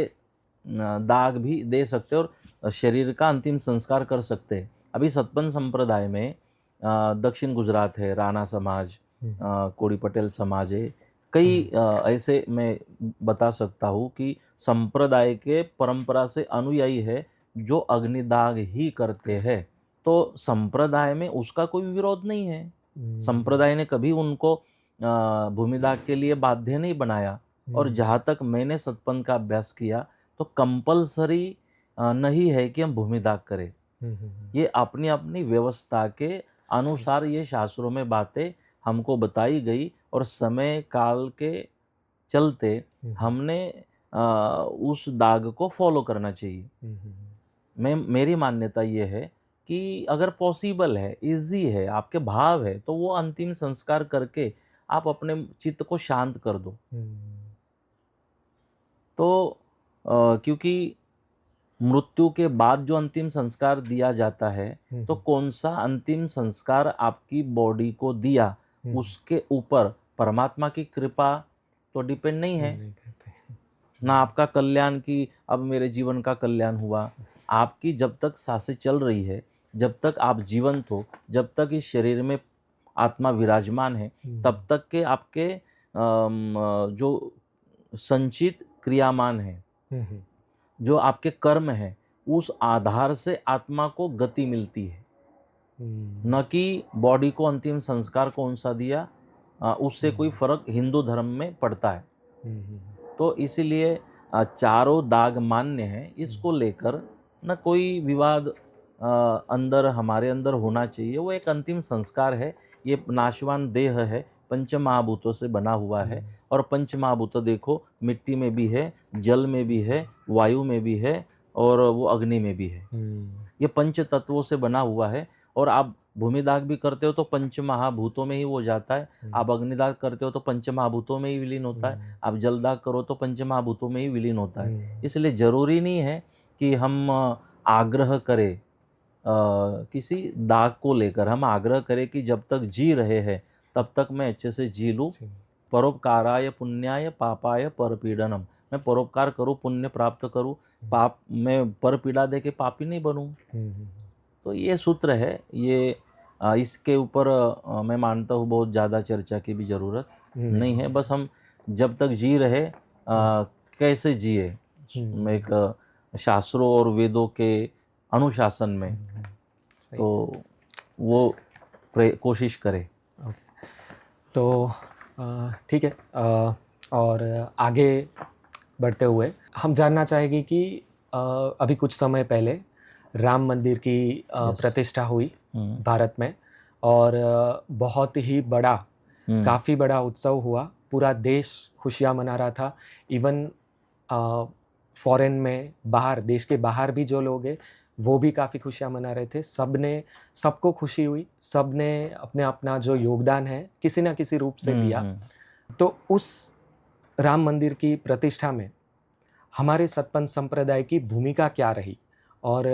दाग भी दे सकते और शरीर का अंतिम संस्कार कर सकते हैं। अभी सतपंथ संप्रदाय में दक्षिण गुजरात है, राणा समाज, कोड़ी पटेल समाज है, कई ऐसे मैं बता सकता हूँ कि संप्रदाय के परंपरा से अनुयायी है जो अग्निदाग ही करते हैं। तो संप्रदाय में उसका कोई विरोध नहीं है। संप्रदाय ने कभी उनको भूमिदाग के लिए बाध्य नहीं बनाया। और जहाँ तक मैंने सतपंथ का अभ्यास किया तो कंपलसरी नहीं है कि हम भूमिदाग करें। ये अपनी अपनी व्यवस्था के अनुसार ये शास्त्रों में बातें हमको बताई गई और समय काल के चलते हमने उस दाग को फॉलो करना चाहिए। मेरी मान्यता ये है कि अगर पॉसिबल है, इजी है, आपके भाव है, तो वो अंतिम संस्कार करके आप अपने चित्त को शांत कर दो। तो क्योंकि मृत्यु के बाद जो अंतिम संस्कार दिया जाता है, तो कौन सा अंतिम संस्कार आपकी बॉडी को दिया, उसके ऊपर परमात्मा की कृपा तो डिपेंड नहीं है ना, आपका कल्याण की अब मेरे जीवन का कल्याण हुआ। आपकी जब तक सांसें चल रही है, जब तक आप जीवंत हो, जब तक इस शरीर में आत्मा विराजमान है, तब तक के आपके जो संचित क्रियामान है, जो आपके कर्म है, उस आधार से आत्मा को गति मिलती है, न कि बॉडी को अंतिम संस्कार कौन सा दिया उससे कोई फर्क हिंदू धर्म में पड़ता है। तो इसीलिए चारों दाग मान्य है, इसको लेकर न कोई विवाद अंदर हमारे अंदर होना चाहिए। वो एक अंतिम संस्कार है, ये नाशवान देह है, पंच महाभूतों से बना हुआ है। और पंच महाभूत देखो, मिट्टी में भी है, जल में भी है, वायु में भी है और वो अग्नि में भी है। ये पंच तत्वों से बना हुआ है। और आप भूमिदाग भी करते हो तो पंच महाभूतों में ही वो जाता है, आप अग्निदाग करते हो तो पंच महाभूतों में ही विलीन होता है, आप जलदाग करो तो पंच महाभूतों में ही विलीन होता है। इसलिए जरूरी नहीं है कि हम आग्रह करें किसी दाग को लेकर, हम आग्रह करें कि जब तक जी रहे हैं तब तक मैं अच्छे से जी लूँ। परोपकाराय पुण्याय पापाय परपीड़नम, मैं परोपकार करूँ, पुण्य प्राप्त करूँ, पाप मैं पर पीड़ा दे के पापी नहीं बनूँ। तो ये सूत्र है, ये इसके ऊपर मैं मानता हूँ बहुत ज़्यादा चर्चा की भी ज़रूरत नहीं है। बस हम जब तक जी रहे कैसे जिए, एक शास्त्रों और वेदों के अनुशासन में, तो वो कोशिश करे। तो ठीक है, और आगे बढ़ते हुए हम जानना चाहेंगे कि अभी कुछ समय पहले राम मंदिर की प्रतिष्ठा हुई भारत में, और बहुत ही बड़ा, काफ़ी बड़ा उत्सव हुआ, पूरा देश खुशियाँ मना रहा था। इवन फॉरेन में, बाहर, देश के बाहर भी जो लोग हैं वो भी काफ़ी खुशियाँ मना रहे थे। सबको खुशी हुई, सब ने अपने अपना जो योगदान है किसी ना किसी रूप से दिया। तो उस राम मंदिर की प्रतिष्ठा में हमारे सतपंथ संप्रदाय की भूमिका क्या रही और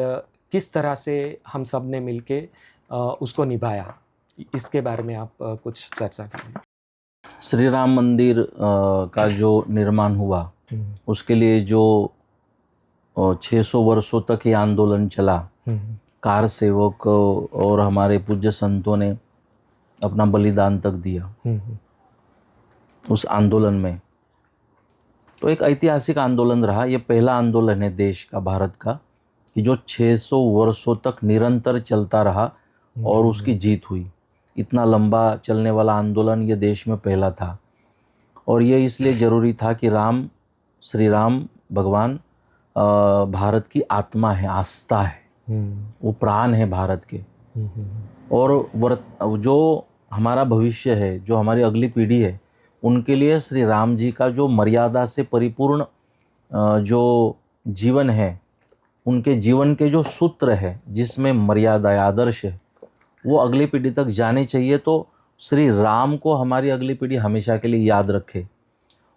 किस तरह से हम सब ने मिलके उसको निभाया, इसके बारे में आप कुछ चर्चा करें। श्री राम मंदिर का जो निर्माण हुआ, उसके लिए जो 600 वर्षों तक ये आंदोलन चला। कार सेवक और हमारे पूज्य संतों ने अपना बलिदान तक दिया उस आंदोलन में। तो एक ऐतिहासिक आंदोलन रहा। ये पहला आंदोलन है देश का, भारत का, कि जो 600 वर्षों तक निरंतर चलता रहा और उसकी जीत हुई। इतना लंबा चलने वाला आंदोलन ये देश में पहला था। और ये इसलिए ज़रूरी था कि श्री राम भगवान भारत की आत्मा है, आस्था है, वो प्राण है भारत के। और जो हमारा भविष्य है, जो हमारी अगली पीढ़ी है, उनके लिए श्री राम जी का जो मर्यादा से परिपूर्ण जो जीवन है, उनके जीवन के जो सूत्र है जिसमें मर्यादा है, आदर्श है, वो अगली पीढ़ी तक जाने चाहिए। तो श्री राम को हमारी अगली पीढ़ी हमेशा के लिए याद रखे।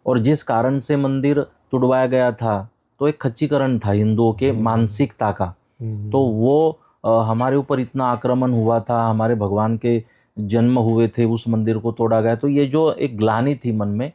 और जिस कारण से मंदिर तुड़वाया गया था, तो एक खच्चीकरण था हिंदुओं के मानसिकता का। तो वो हमारे ऊपर इतना आक्रमण हुआ था, हमारे भगवान के जन्म हुए थे, उस मंदिर को तोड़ा गया। तो ये जो एक ग्लानि थी मन में,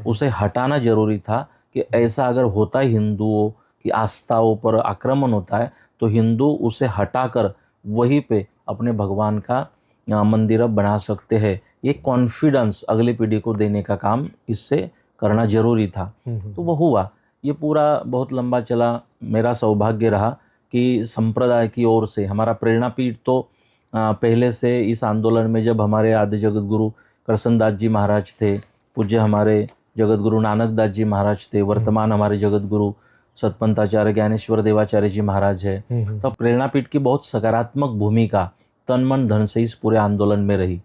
उसे हटाना जरूरी था कि ऐसा अगर होता है, हिंदुओं की आस्थाओं पर आक्रमण होता है, तो हिंदू उसे हटाकर वहीं पे अपने भगवान का मंदिर अब बना सकते हैं। ये कॉन्फिडेंस अगली पीढ़ी को देने का काम इससे करना जरूरी था। तो वो हुआ। ये पूरा बहुत लंबा चला। मेरा सौभाग्य रहा कि संप्रदाय की ओर से हमारा प्रेरणापीठ तो पहले से इस आंदोलन में, जब हमारे आदि जगत गुरु कृष्णदास जी महाराज थे, पूज्य हमारे जगत गुरु नानक दास जी महाराज थे, वर्तमान हमारे जगत गुरु सतपंथाचार्य ज्ञानेश्वर देवाचार्य जी महाराज है। तो प्रेरणापीठ की बहुत सकारात्मक भूमिका तन मन धन से इस पूरे आंदोलन में रही।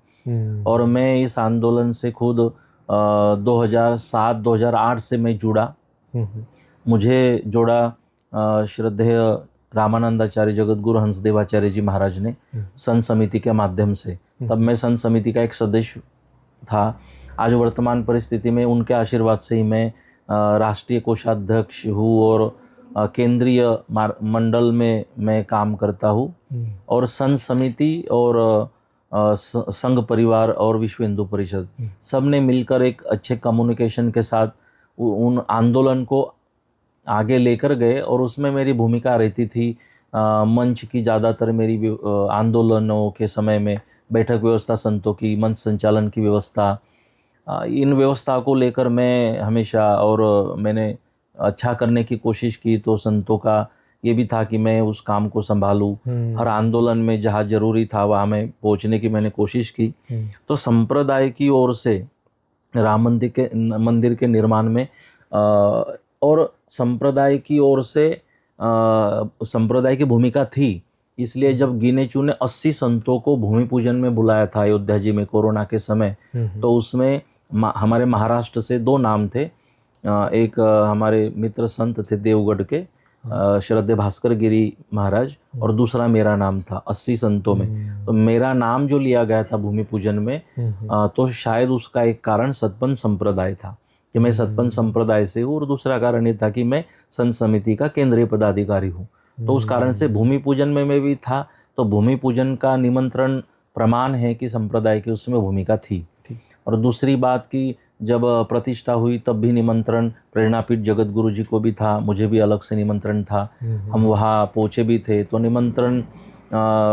और मैं इस आंदोलन से खुद 2007-2008 से मैं जुड़ा। मुझे जोड़ा श्रद्धेय रामानंदाचार्य जगत गुरु हंसदेवाचार्य जी महाराज ने संत समिति के माध्यम से। तब मैं संत समिति का एक सदस्य था। आज वर्तमान परिस्थिति में उनके आशीर्वाद से ही मैं राष्ट्रीय कोषाध्यक्ष हूँ और केंद्रीय मंडल में मैं काम करता हूँ। और संत समिति और संघ परिवार और विश्व हिंदू परिषद सब ने मिलकर एक अच्छे कम्युनिकेशन के साथ उन आंदोलन को आगे लेकर गए। और उसमें मेरी भूमिका रहती थी मंच की। ज़्यादातर मेरी आंदोलनों के समय में बैठक व्यवस्था, संतों की मंच संचालन की व्यवस्था, इन व्यवस्था को लेकर मैं हमेशा, और मैंने अच्छा करने की कोशिश की। तो संतों का ये भी था कि मैं उस काम को संभालूं। हर आंदोलन में जहाँ जरूरी था वहाँ मैं पहुँचने की मैंने कोशिश की। तो संप्रदाय की ओर से राम मंदिर के निर्माण में और संप्रदाय की ओर से संप्रदाय की भूमिका थी। इसलिए जब गिने चुने 80 संतों को भूमि पूजन में बुलाया था अयोध्या जी में कोरोना के समय, तो उसमें हमारे महाराष्ट्र से 2 नाम थे। एक हमारे मित्र संत थे देवगढ़ के श्रद्धेय भास्कर गिरी महाराज, और दूसरा मेरा नाम था 80 संतों में। तो मेरा नाम जो लिया गया था भूमि पूजन में, तो शायद उसका एक कारण सतपंथ संप्रदाय था कि मैं सतपंथ संप्रदाय से हूँ, और दूसरा कारण ये था कि मैं संत समिति का केंद्रीय पदाधिकारी हूँ। तो उस कारण से भूमि पूजन में मैं भी था। तो भूमि पूजन का निमंत्रण प्रमाण है कि संप्रदाय की उसमें भूमिका थी। और दूसरी बात कि जब प्रतिष्ठा हुई तब भी निमंत्रण प्रेरणापीठ जगत गुरु जी को भी था, मुझे भी अलग से निमंत्रण था। हम वहाँ पहुँचे भी थे। तो निमंत्रण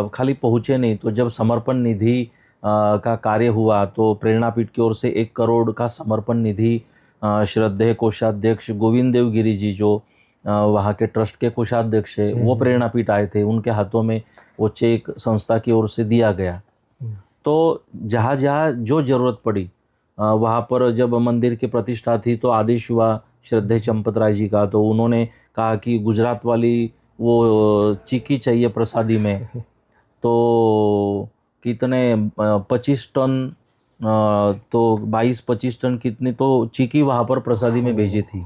खाली पहुँचे नहीं, तो जब समर्पण निधि का कार्य हुआ तो प्रेरणापीठ की ओर से 1 करोड़ का समर्पण निधि श्रद्धेय कोषाध्यक्ष गोविंद देव गिरी जी, जो वहाँ के ट्रस्ट के कोषाध्यक्ष है, वो प्रेरणापीठ आए थे। उनके हाथों में वो चेक संस्था की ओर से दिया गया। तो जहाँ जहाँ जो ज़रूरत पड़ी वहाँ पर, जब मंदिर की प्रतिष्ठा थी तो आदेश हुआ श्रद्धेय चंपत राय जी का, तो उन्होंने कहा कि गुजरात वाली वो चीकी चाहिए प्रसादी में। तो कितने 25 टन, तो 22-25 टन कितनी तो चीकी वहाँ पर प्रसादी में भेजी थी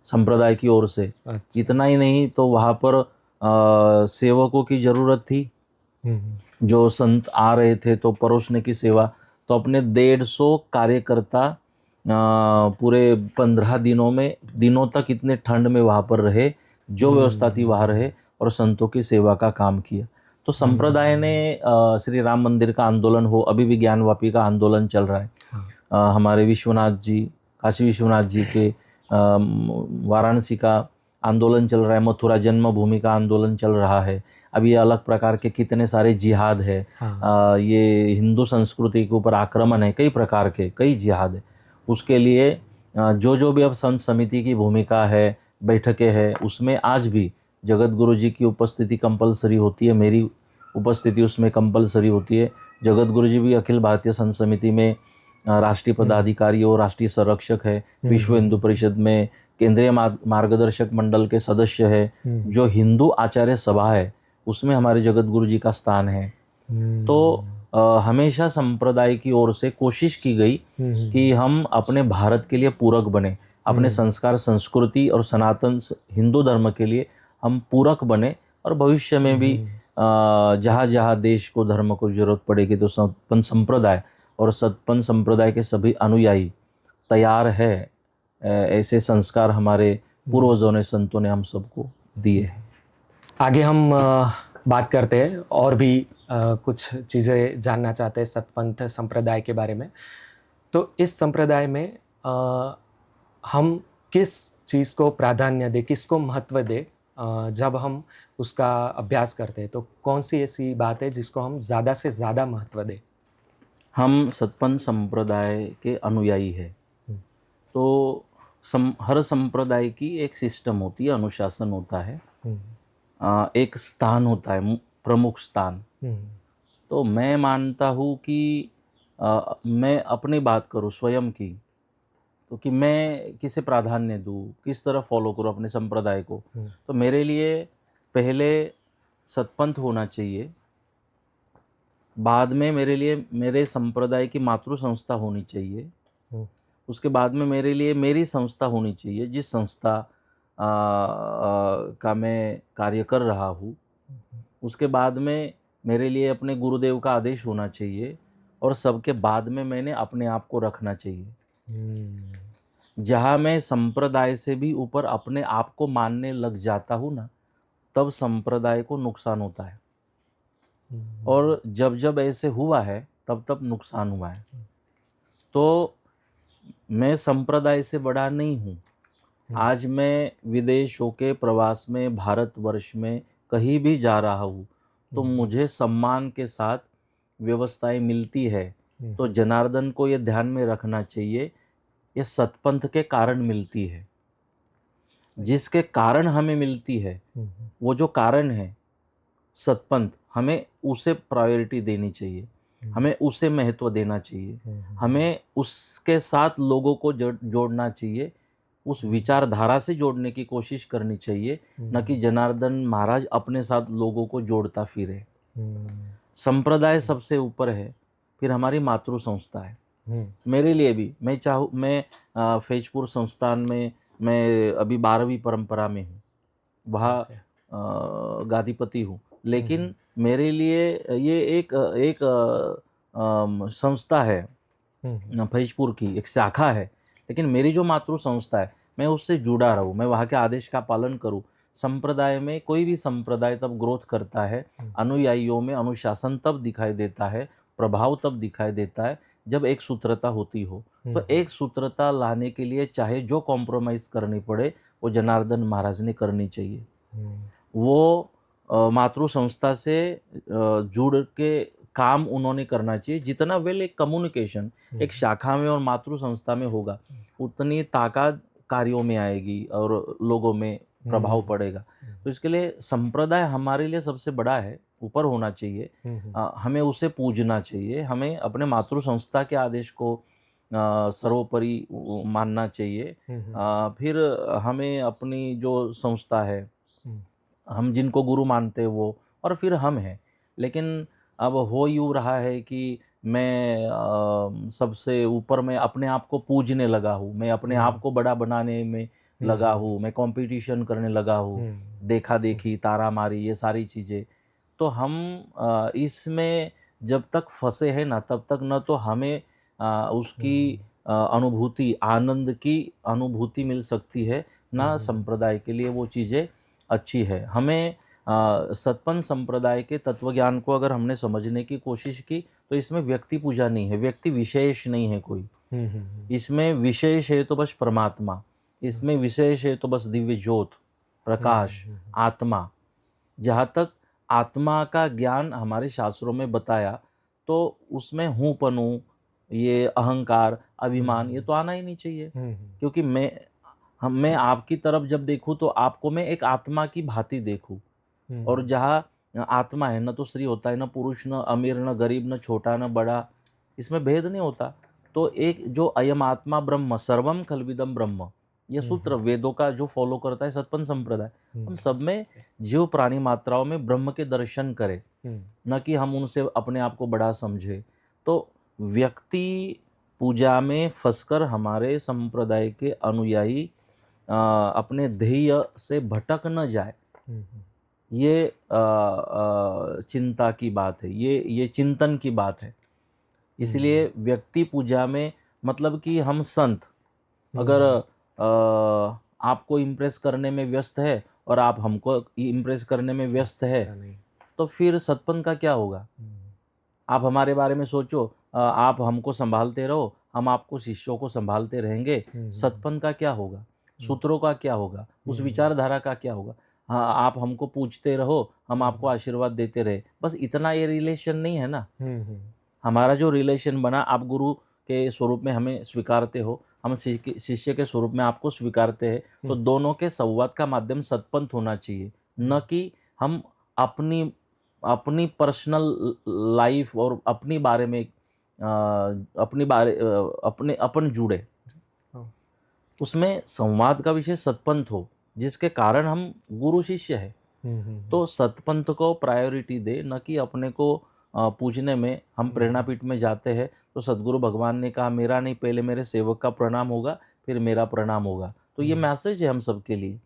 संप्रदाय की ओर से। इतना ही नहीं, तो वहाँ पर सेवकों की ज़रूरत थी। जो संत आ रहे थे तो परोसने की सेवा, तो अपने 150 कार्यकर्ता पूरे 15 दिनों तक इतने ठंड में वहाँ पर रहे, जो व्यवस्था थी वहाँ रहे और संतों की सेवा का काम किया। तो संप्रदाय ने श्री राम मंदिर का आंदोलन हो, अभी भी ज्ञानवापी का आंदोलन चल रहा है। हमारे विश्वनाथ जी, काशी विश्वनाथ जी के वाराणसी का आंदोलन चल रहा है, मथुरा जन्मभूमि का आंदोलन चल रहा है, अब ये अलग प्रकार के कितने सारे जिहाद है, हाँ। ये हिंदू संस्कृति के ऊपर आक्रमण है, कई प्रकार के कई जिहाद है। उसके लिए जो जो भी अब संत समिति की भूमिका है, बैठकें हैं, उसमें आज भी जगत गुरु जी की उपस्थिति कंपलसरी होती है, मेरी उपस्थिति उसमें कंपलसरी होती है। जगत गुरु जी भी अखिल भारतीय संत समिति में राष्ट्रीय पदाधिकारी और राष्ट्रीय संरक्षक है, विश्व हिंदू परिषद में केंद्रीय मार्गदर्शक मंडल के सदस्य है, जो हिंदू आचार्य सभा है उसमें हमारे जगत गुरु जी का स्थान है। तो हमेशा संप्रदाय की ओर से कोशिश की गई कि हम अपने भारत के लिए पूरक बने, अपने संस्कार संस्कृति और सनातन हिंदू धर्म के लिए हम पूरक बने, और भविष्य में भी जहाँ जहाँ देश को धर्म को जरूरत पड़ेगी तो सतपंथ संप्रदाय और सतपंथ संप्रदाय के सभी अनुयायी तैयार है। ऐसे संस्कार हमारे पूर्वजों ने, संतों ने हम सबको दिए हैं। आगे हम बात करते हैं और भी कुछ चीज़ें जानना चाहते हैं सतपंथ संप्रदाय के बारे में। तो इस संप्रदाय में हम किस चीज़ को प्राधान्य दें, किसको महत्व दें जब हम उसका अभ्यास करते हैं? तो कौन सी ऐसी बात है जिसको हम ज़्यादा से ज़्यादा महत्व दें? हम सतपंथ संप्रदाय के अनुयायी हैं, तो हर संप्रदाय की एक सिस्टम होती है, अनुशासन होता है, एक स्थान होता है, प्रमुख स्थान। तो मैं मानता हूँ कि मैं अपनी बात करूँ स्वयं की, तो कि मैं किसे प्राधान्य दूँ, किस तरह फॉलो करूँ अपने संप्रदाय को। तो मेरे लिए पहले सतपंथ होना चाहिए, बाद में मेरे लिए मेरे संप्रदाय की मातृ संस्था होनी चाहिए, उसके बाद में मेरे लिए मेरी संस्था होनी चाहिए, जिस संस्था का मैं कार्य कर रहा हूँ। उसके बाद में मेरे लिए अपने गुरुदेव का आदेश होना चाहिए, और सबके बाद में मैंने अपने आप को रखना चाहिए। जहाँ मैं संप्रदाय से भी ऊपर अपने आप को मानने लग जाता हूँ ना, तब संप्रदाय को नुकसान होता है, और जब जब ऐसे हुआ है तब तब नुकसान हुआ है। तो मैं संप्रदाय से बड़ा नहीं हूँ। आज मैं विदेश होके प्रवास में भारतवर्ष में कहीं भी जा रहा हूँ तो मुझे सम्मान के साथ व्यवस्थाएं मिलती है। तो जनार्दन को ये ध्यान में रखना चाहिए, ये सतपंथ के कारण मिलती है। जिसके कारण हमें मिलती है, वो जो कारण है सतपंथ, हमें उसे प्रायोरिटी देनी चाहिए, हमें उसे महत्व देना चाहिए, हमें उसके साथ लोगों को जोड़ना चाहिए, उस विचारधारा से जोड़ने की कोशिश करनी चाहिए, न कि जनार्दन महाराज अपने साथ लोगों को जोड़ता फिरे। संप्रदाय सबसे ऊपर है, फिर हमारी मातृ संस्था है। मेरे लिए भी मैं फैजपुर संस्थान में मैं अभी 12वीं परंपरा में हूँ, वहाँ गादीपति हूँ, लेकिन मेरे लिए ये एक संस्था है, फैजपुर की एक शाखा है, लेकिन मेरी जो मातृ संस्था है मैं उससे जुड़ा रहूँ, मैं वहाँ के आदेश का पालन करूँ। संप्रदाय में कोई भी संप्रदाय तब ग्रोथ करता है, अनुयायियों में अनुशासन तब दिखाई देता है, प्रभाव तब दिखाई देता है जब एक सूत्रता होती हो। तो एक सूत्रता लाने के लिए चाहे जो कॉम्प्रोमाइज़ करनी पड़े वो जनार्दन महाराज ने करनी चाहिए। वो मातृ संस्था से जुड़ के काम उन्होंने करना चाहिए। जितना वेल एक कम्युनिकेशन एक शाखा में और मातृ संस्था में होगा, उतनी ताकत कार्यों में आएगी और लोगों में प्रभाव पड़ेगा। तो इसके लिए संप्रदाय हमारे लिए सबसे बड़ा है, ऊपर होना चाहिए, हमें उसे पूजना चाहिए, हमें अपने मातृ संस्था के आदेश को सर्वोपरि मानना चाहिए। फिर हमें अपनी जो संस्था है, हम जिनको गुरु मानते हैं वो, और फिर हम हैं। लेकिन अब हो यूँ रहा है कि मैं सबसे ऊपर मैं अपने आप को पूजने लगा हूँ, मैं अपने आप को बड़ा बनाने में लगा हूँ, मैं कंपटीशन करने लगा हूँ, देखा देखी, तारा मारी, ये सारी चीज़ें। तो हम इसमें जब तक फंसे हैं ना, तब तक न तो हमें उसकी अनुभूति, आनंद की अनुभूति मिल सकती है, ना संप्रदाय के लिए वो चीज़ें अच्छी है। हमें सतपंथ संप्रदाय के तत्वज्ञान को अगर हमने समझने की कोशिश की तो इसमें व्यक्ति पूजा नहीं है, व्यक्ति विशेष नहीं है कोई। इसमें विशेष है तो बस परमात्मा, इसमें विशेष है तो बस दिव्य ज्योत, प्रकाश, आत्मा। जहाँ तक आत्मा का ज्ञान हमारे शास्त्रों में बताया, तो उसमें हूँपनू, ये अहंकार, अभिमान, ये तो आना ही नहीं चाहिए। क्योंकि मैं आपकी तरफ जब देखूँ तो आपको मैं एक आत्मा की भांति देखूँ। और जहाँ आत्मा है, न तो स्त्री होता है, न पुरुष, न अमीर, न गरीब, न छोटा, न बड़ा, इसमें भेद नहीं होता। तो एक जो अयम आत्मा ब्रह्म सर्वम खलविदम ब्रह्म, ये सूत्र वेदों का जो फॉलो करता है सतपंथ संप्रदाय, हम सब में जीव प्राणी मात्राओं में ब्रह्म के दर्शन करें, न कि हम उनसे अपने आप को बड़ा समझे। तो व्यक्ति पूजा में फंसकर हमारे संप्रदाय के अनुयायी अपने ध्येय से भटक न जाए, ये चिंता की बात है, ये चिंतन की बात है। इसलिए व्यक्ति पूजा में मतलब कि हम संत अगर आपको इम्प्रेस करने में व्यस्त है और आप हमको इम्प्रेस करने में व्यस्त है, तो फिर सतपंथ का क्या होगा? आप हमारे बारे में सोचो, आप हमको संभालते रहो, हम आपको शिष्यों को संभालते रहेंगे, सतपंथ का क्या होगा? सूत्रों का क्या होगा? उस विचारधारा का क्या होगा? हाँ, आप हमको पूछते रहो, हम आपको आशीर्वाद देते रहे, बस इतना ये रिलेशन नहीं है ना। हमारा जो रिलेशन बना, आप गुरु के स्वरूप में हमें स्वीकारते हो, हम शिष्य के स्वरूप में आपको स्वीकारते हैं, तो दोनों के संवाद का माध्यम सतपंथ होना चाहिए, न कि हम अपनी पर्सनल लाइफ और अपनी बारे में अपन जुड़े। उसमें संवाद का विषय सतपंथ हो, जिसके कारण हम गुरु शिष्य है। तो सतपंथ को प्रायोरिटी दे, न कि अपने को पूजने में। हम प्रेरणापीठ में जाते हैं तो सदगुरु भगवान ने कहा, मेरा नहीं, पहले मेरे सेवक का प्रणाम होगा, फिर मेरा प्रणाम होगा। तो ये मैसेज है हम सबके लिए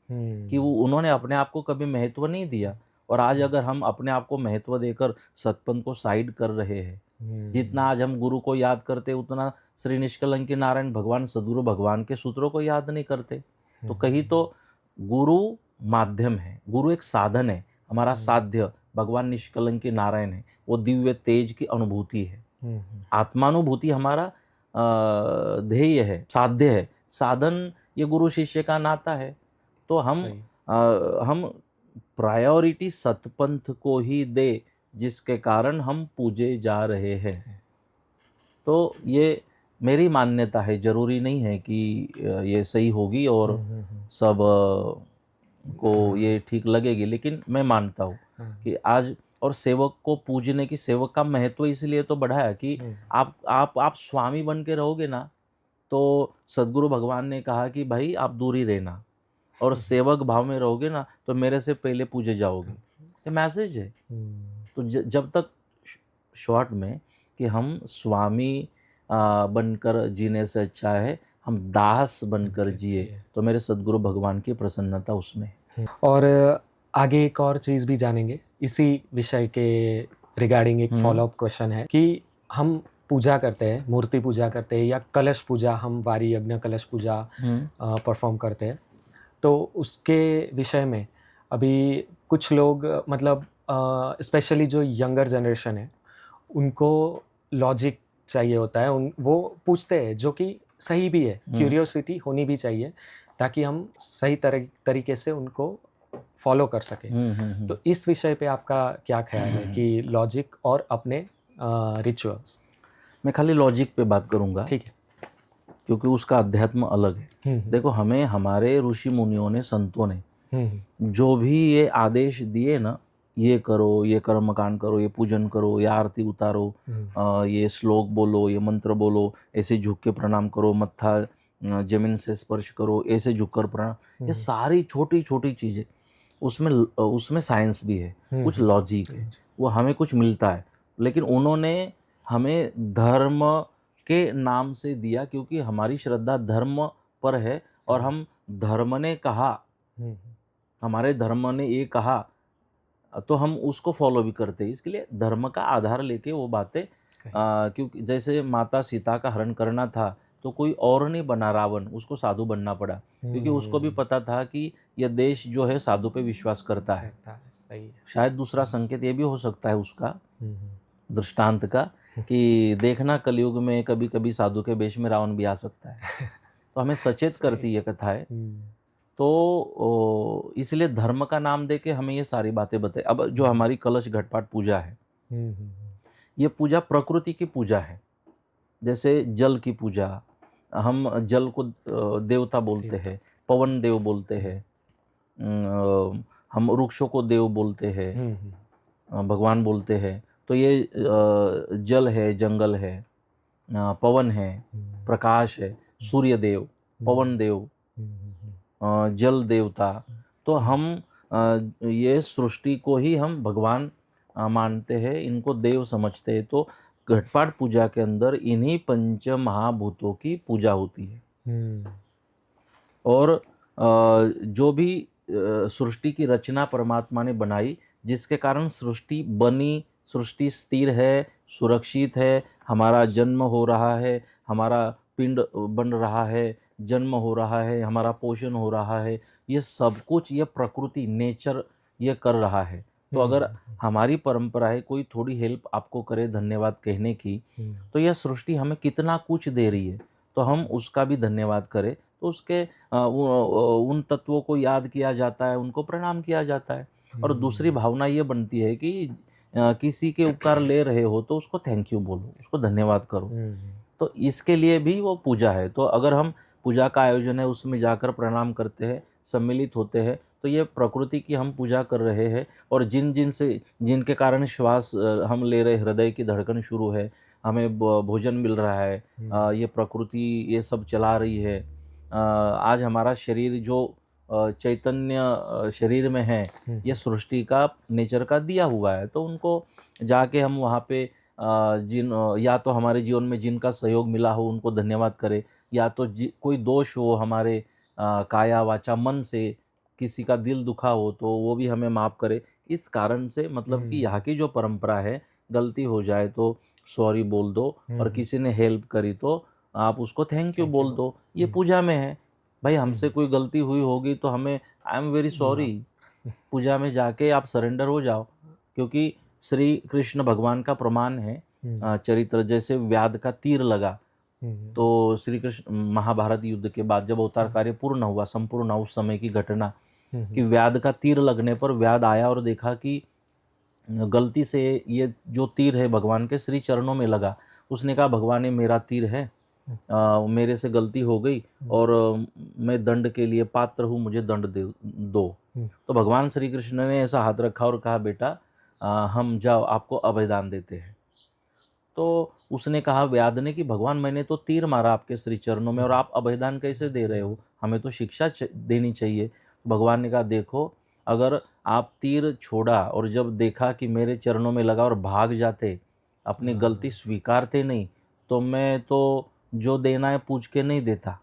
कि उन्होंने अपने आप को कभी महत्व नहीं दिया, और आज अगर हम अपने आप को महत्व देकर सतपंथ को साइड कर रहे हैं, जितना आज हम गुरु को याद करते उतना श्री निष्कलंकी नारायण भगवान सदगुरु भगवान के सूत्रों को याद नहीं करते। तो कहीं तो गुरु माध्यम है, गुरु एक साधन है, हमारा साध्य भगवान निष्कलंकी नारायण है, वो दिव्य तेज की अनुभूति है। आत्मानुभूति हमारा ध्येय है, साध्य है, साधन ये गुरु शिष्य का नाता है। तो हम प्रायोरिटी सतपंथ को ही दे, जिसके कारण हम पूजे जा रहे हैं। तो ये मेरी मान्यता है, जरूरी नहीं है कि ये सही होगी और सब को ये ठीक लगेगी, लेकिन मैं मानता हूँ कि आज और सेवक को पूजने की, सेवक का महत्व इसलिए तो बढ़ा है कि आप स्वामी बन के रहोगे ना, तो सदगुरु भगवान ने कहा कि भाई आप दूर ही रहना, और सेवक भाव में रहोगे ना तो मेरे से पहले पूजे जाओगे। ये मैसेज है। तो जब तक शॉर्ट में कि हम स्वामी बनकर जीने से अच्छा है हम दास बनकर जिए, तो मेरे सदगुरु भगवान की प्रसन्नता उसमें है। और आगे एक और चीज़ भी जानेंगे इसी विषय के रिगार्डिंग। एक फॉलोअप क्वेश्चन है कि हम पूजा करते हैं, मूर्ति पूजा करते हैं, या कलश पूजा, हम वारी यज्ञ कलश पूजा परफॉर्म करते हैं, तो उसके विषय में अभी कुछ लोग मतलब स्पेशली जो यंगर जनरेशन है, उनको लॉजिक चाहिए होता है, वो पूछते हैं, जो कि सही भी है, क्यूरियोसिटी होनी भी चाहिए ताकि हम सही तरीके से उनको फॉलो कर सकें। तो इस विषय पे आपका क्या ख्याल है कि लॉजिक और अपने रिचुअल्स? मैं खाली लॉजिक पे बात करूंगा, ठीक है, क्योंकि उसका अध्यात्म अलग है। देखो, हमें हमारे ऋषि मुनियों ने, संतों ने जो भी ये आदेश दिए ना, ये करो, ये कर्मकांड करो, ये पूजन करो, ये आरती उतारो, ये श्लोक बोलो, ये मंत्र बोलो, ऐसे झुक के प्रणाम करो, मत्था जमीन से स्पर्श करो, ऐसे झुककर प्रणाम, ये सारी छोटी छोटी चीज़ें, उसमें साइंस भी है, कुछ लॉजिक है, वो हमें कुछ मिलता है। लेकिन उन्होंने हमें धर्म के नाम से दिया, क्योंकि हमारी श्रद्धा धर्म पर है, और हम धर्म ने कहा, हमारे धर्म ने ये कहा, तो हम उसको फॉलो भी करते हैं। इसके लिए धर्म का आधार लेके वो बातें, क्योंकि जैसे माता सीता का हरण करना था तो कोई और नहीं बना रावण, उसको साधु बनना पड़ा, क्योंकि उसको भी पता था कि यह देश जो है साधु पे विश्वास करता है। सही है। शायद दूसरा संकेत ये भी हो सकता है उसका, दृष्टांत का, कि देखना कलयुग में कभी कभी साधु के वेश में रावण भी आ सकता है। तो हमें सचेत करती ये कथा है। तो इसलिए धर्म का नाम दे के हमें ये सारी बातें बताई। अब जो हमारी कलश घटपाट पूजा है, ये पूजा प्रकृति की पूजा है। जैसे जल की पूजा, हम जल को देवता बोलते हैं, पवन देव बोलते हैं, हम वृक्षों को देव बोलते हैं, भगवान बोलते हैं। तो ये जल है, जंगल है, पवन है, प्रकाश है, सूर्य देव, पवन देव, जल देवता। तो हम ये सृष्टि को ही हम भगवान मानते हैं, इनको देव समझते हैं। तो घटपाट पूजा के अंदर इन्हीं पंच महाभूतों की पूजा होती है। और जो भी सृष्टि की रचना परमात्मा ने बनाई, जिसके कारण सृष्टि बनी, सृष्टि स्थिर है, सुरक्षित है, हमारा जन्म हो रहा है, हमारा पिंड बन रहा है, जन्म हो रहा है, हमारा पोषण हो रहा है, ये सब कुछ ये प्रकृति नेचर ये कर रहा है। तो अगर हमारी परंपरा है कोई थोड़ी हेल्प आपको करे धन्यवाद कहने की, तो यह सृष्टि हमें कितना कुछ दे रही है, तो हम उसका भी धन्यवाद करें। तो उसके उन तत्वों को याद किया जाता है, उनको प्रणाम किया जाता है। और दूसरी भावना ये बनती है कि किसी के उपकार ले रहे हो तो उसको थैंक यू बोलो, उसको धन्यवाद करो। तो इसके लिए भी वो पूजा है। तो अगर हम पूजा का आयोजन है उसमें जाकर प्रणाम करते हैं, सम्मिलित होते हैं, तो ये प्रकृति की हम पूजा कर रहे हैं। और जिनके कारण श्वास हम ले रहे, हृदय की धड़कन शुरू है, हमें भोजन मिल रहा है, ये प्रकृति ये सब चला रही है। आज हमारा शरीर जो चैतन्य शरीर में है, ये सृष्टि का नेचर का दिया हुआ है। तो उनको जाके हम वहाँ पे या तो हमारे जीवन में जिनका सहयोग मिला हो उनको धन्यवाद करें, या तो कोई दोष हो हमारे काया वाचा मन से, किसी का दिल दुखा हो तो वो भी हमें माफ़ करे। इस कारण से मतलब कि यहाँ की जो परंपरा है, गलती हो जाए तो सॉरी बोल दो, और किसी ने हेल्प करी तो आप उसको थैंक यू बोल दो। ये पूजा में है। भाई हमसे कोई गलती हुई होगी तो हमें आई एम वेरी सॉरी, पूजा में जाके आप सरेंडर हो जाओ। क्योंकि श्री कृष्ण भगवान का प्रमाण है चरित्र, जैसे व्याध का तीर लगा, तो श्री कृष्ण महाभारत युद्ध के बाद जब अवतार कार्य पूर्ण हुआ, संपूर्ण उस समय की घटना कि व्याध का तीर लगने पर व्याध आया और देखा कि गलती से ये जो तीर है भगवान के श्री चरणों में लगा। उसने कहा भगवान ये मेरा तीर है, मेरे से गलती हो गई और मैं दंड के लिए पात्र हूँ, मुझे दंड दो। तो भगवान श्री कृष्ण ने ऐसा हाथ रखा और कहा बेटा हम जाओ आपको अभयदान देते हैं। तो उसने कहा व्याध ने कि भगवान मैंने तो तीर मारा आपके श्री चरणों में और आप अभयदान कैसे दे रहे हो, हमें तो शिक्षा देनी चाहिए। भगवान ने कहा देखो, अगर आप तीर छोड़ा और जब देखा कि मेरे चरणों में लगा और भाग जाते, अपनी गलती स्वीकारते नहीं, तो मैं तो जो देना है पूछ के नहीं देता।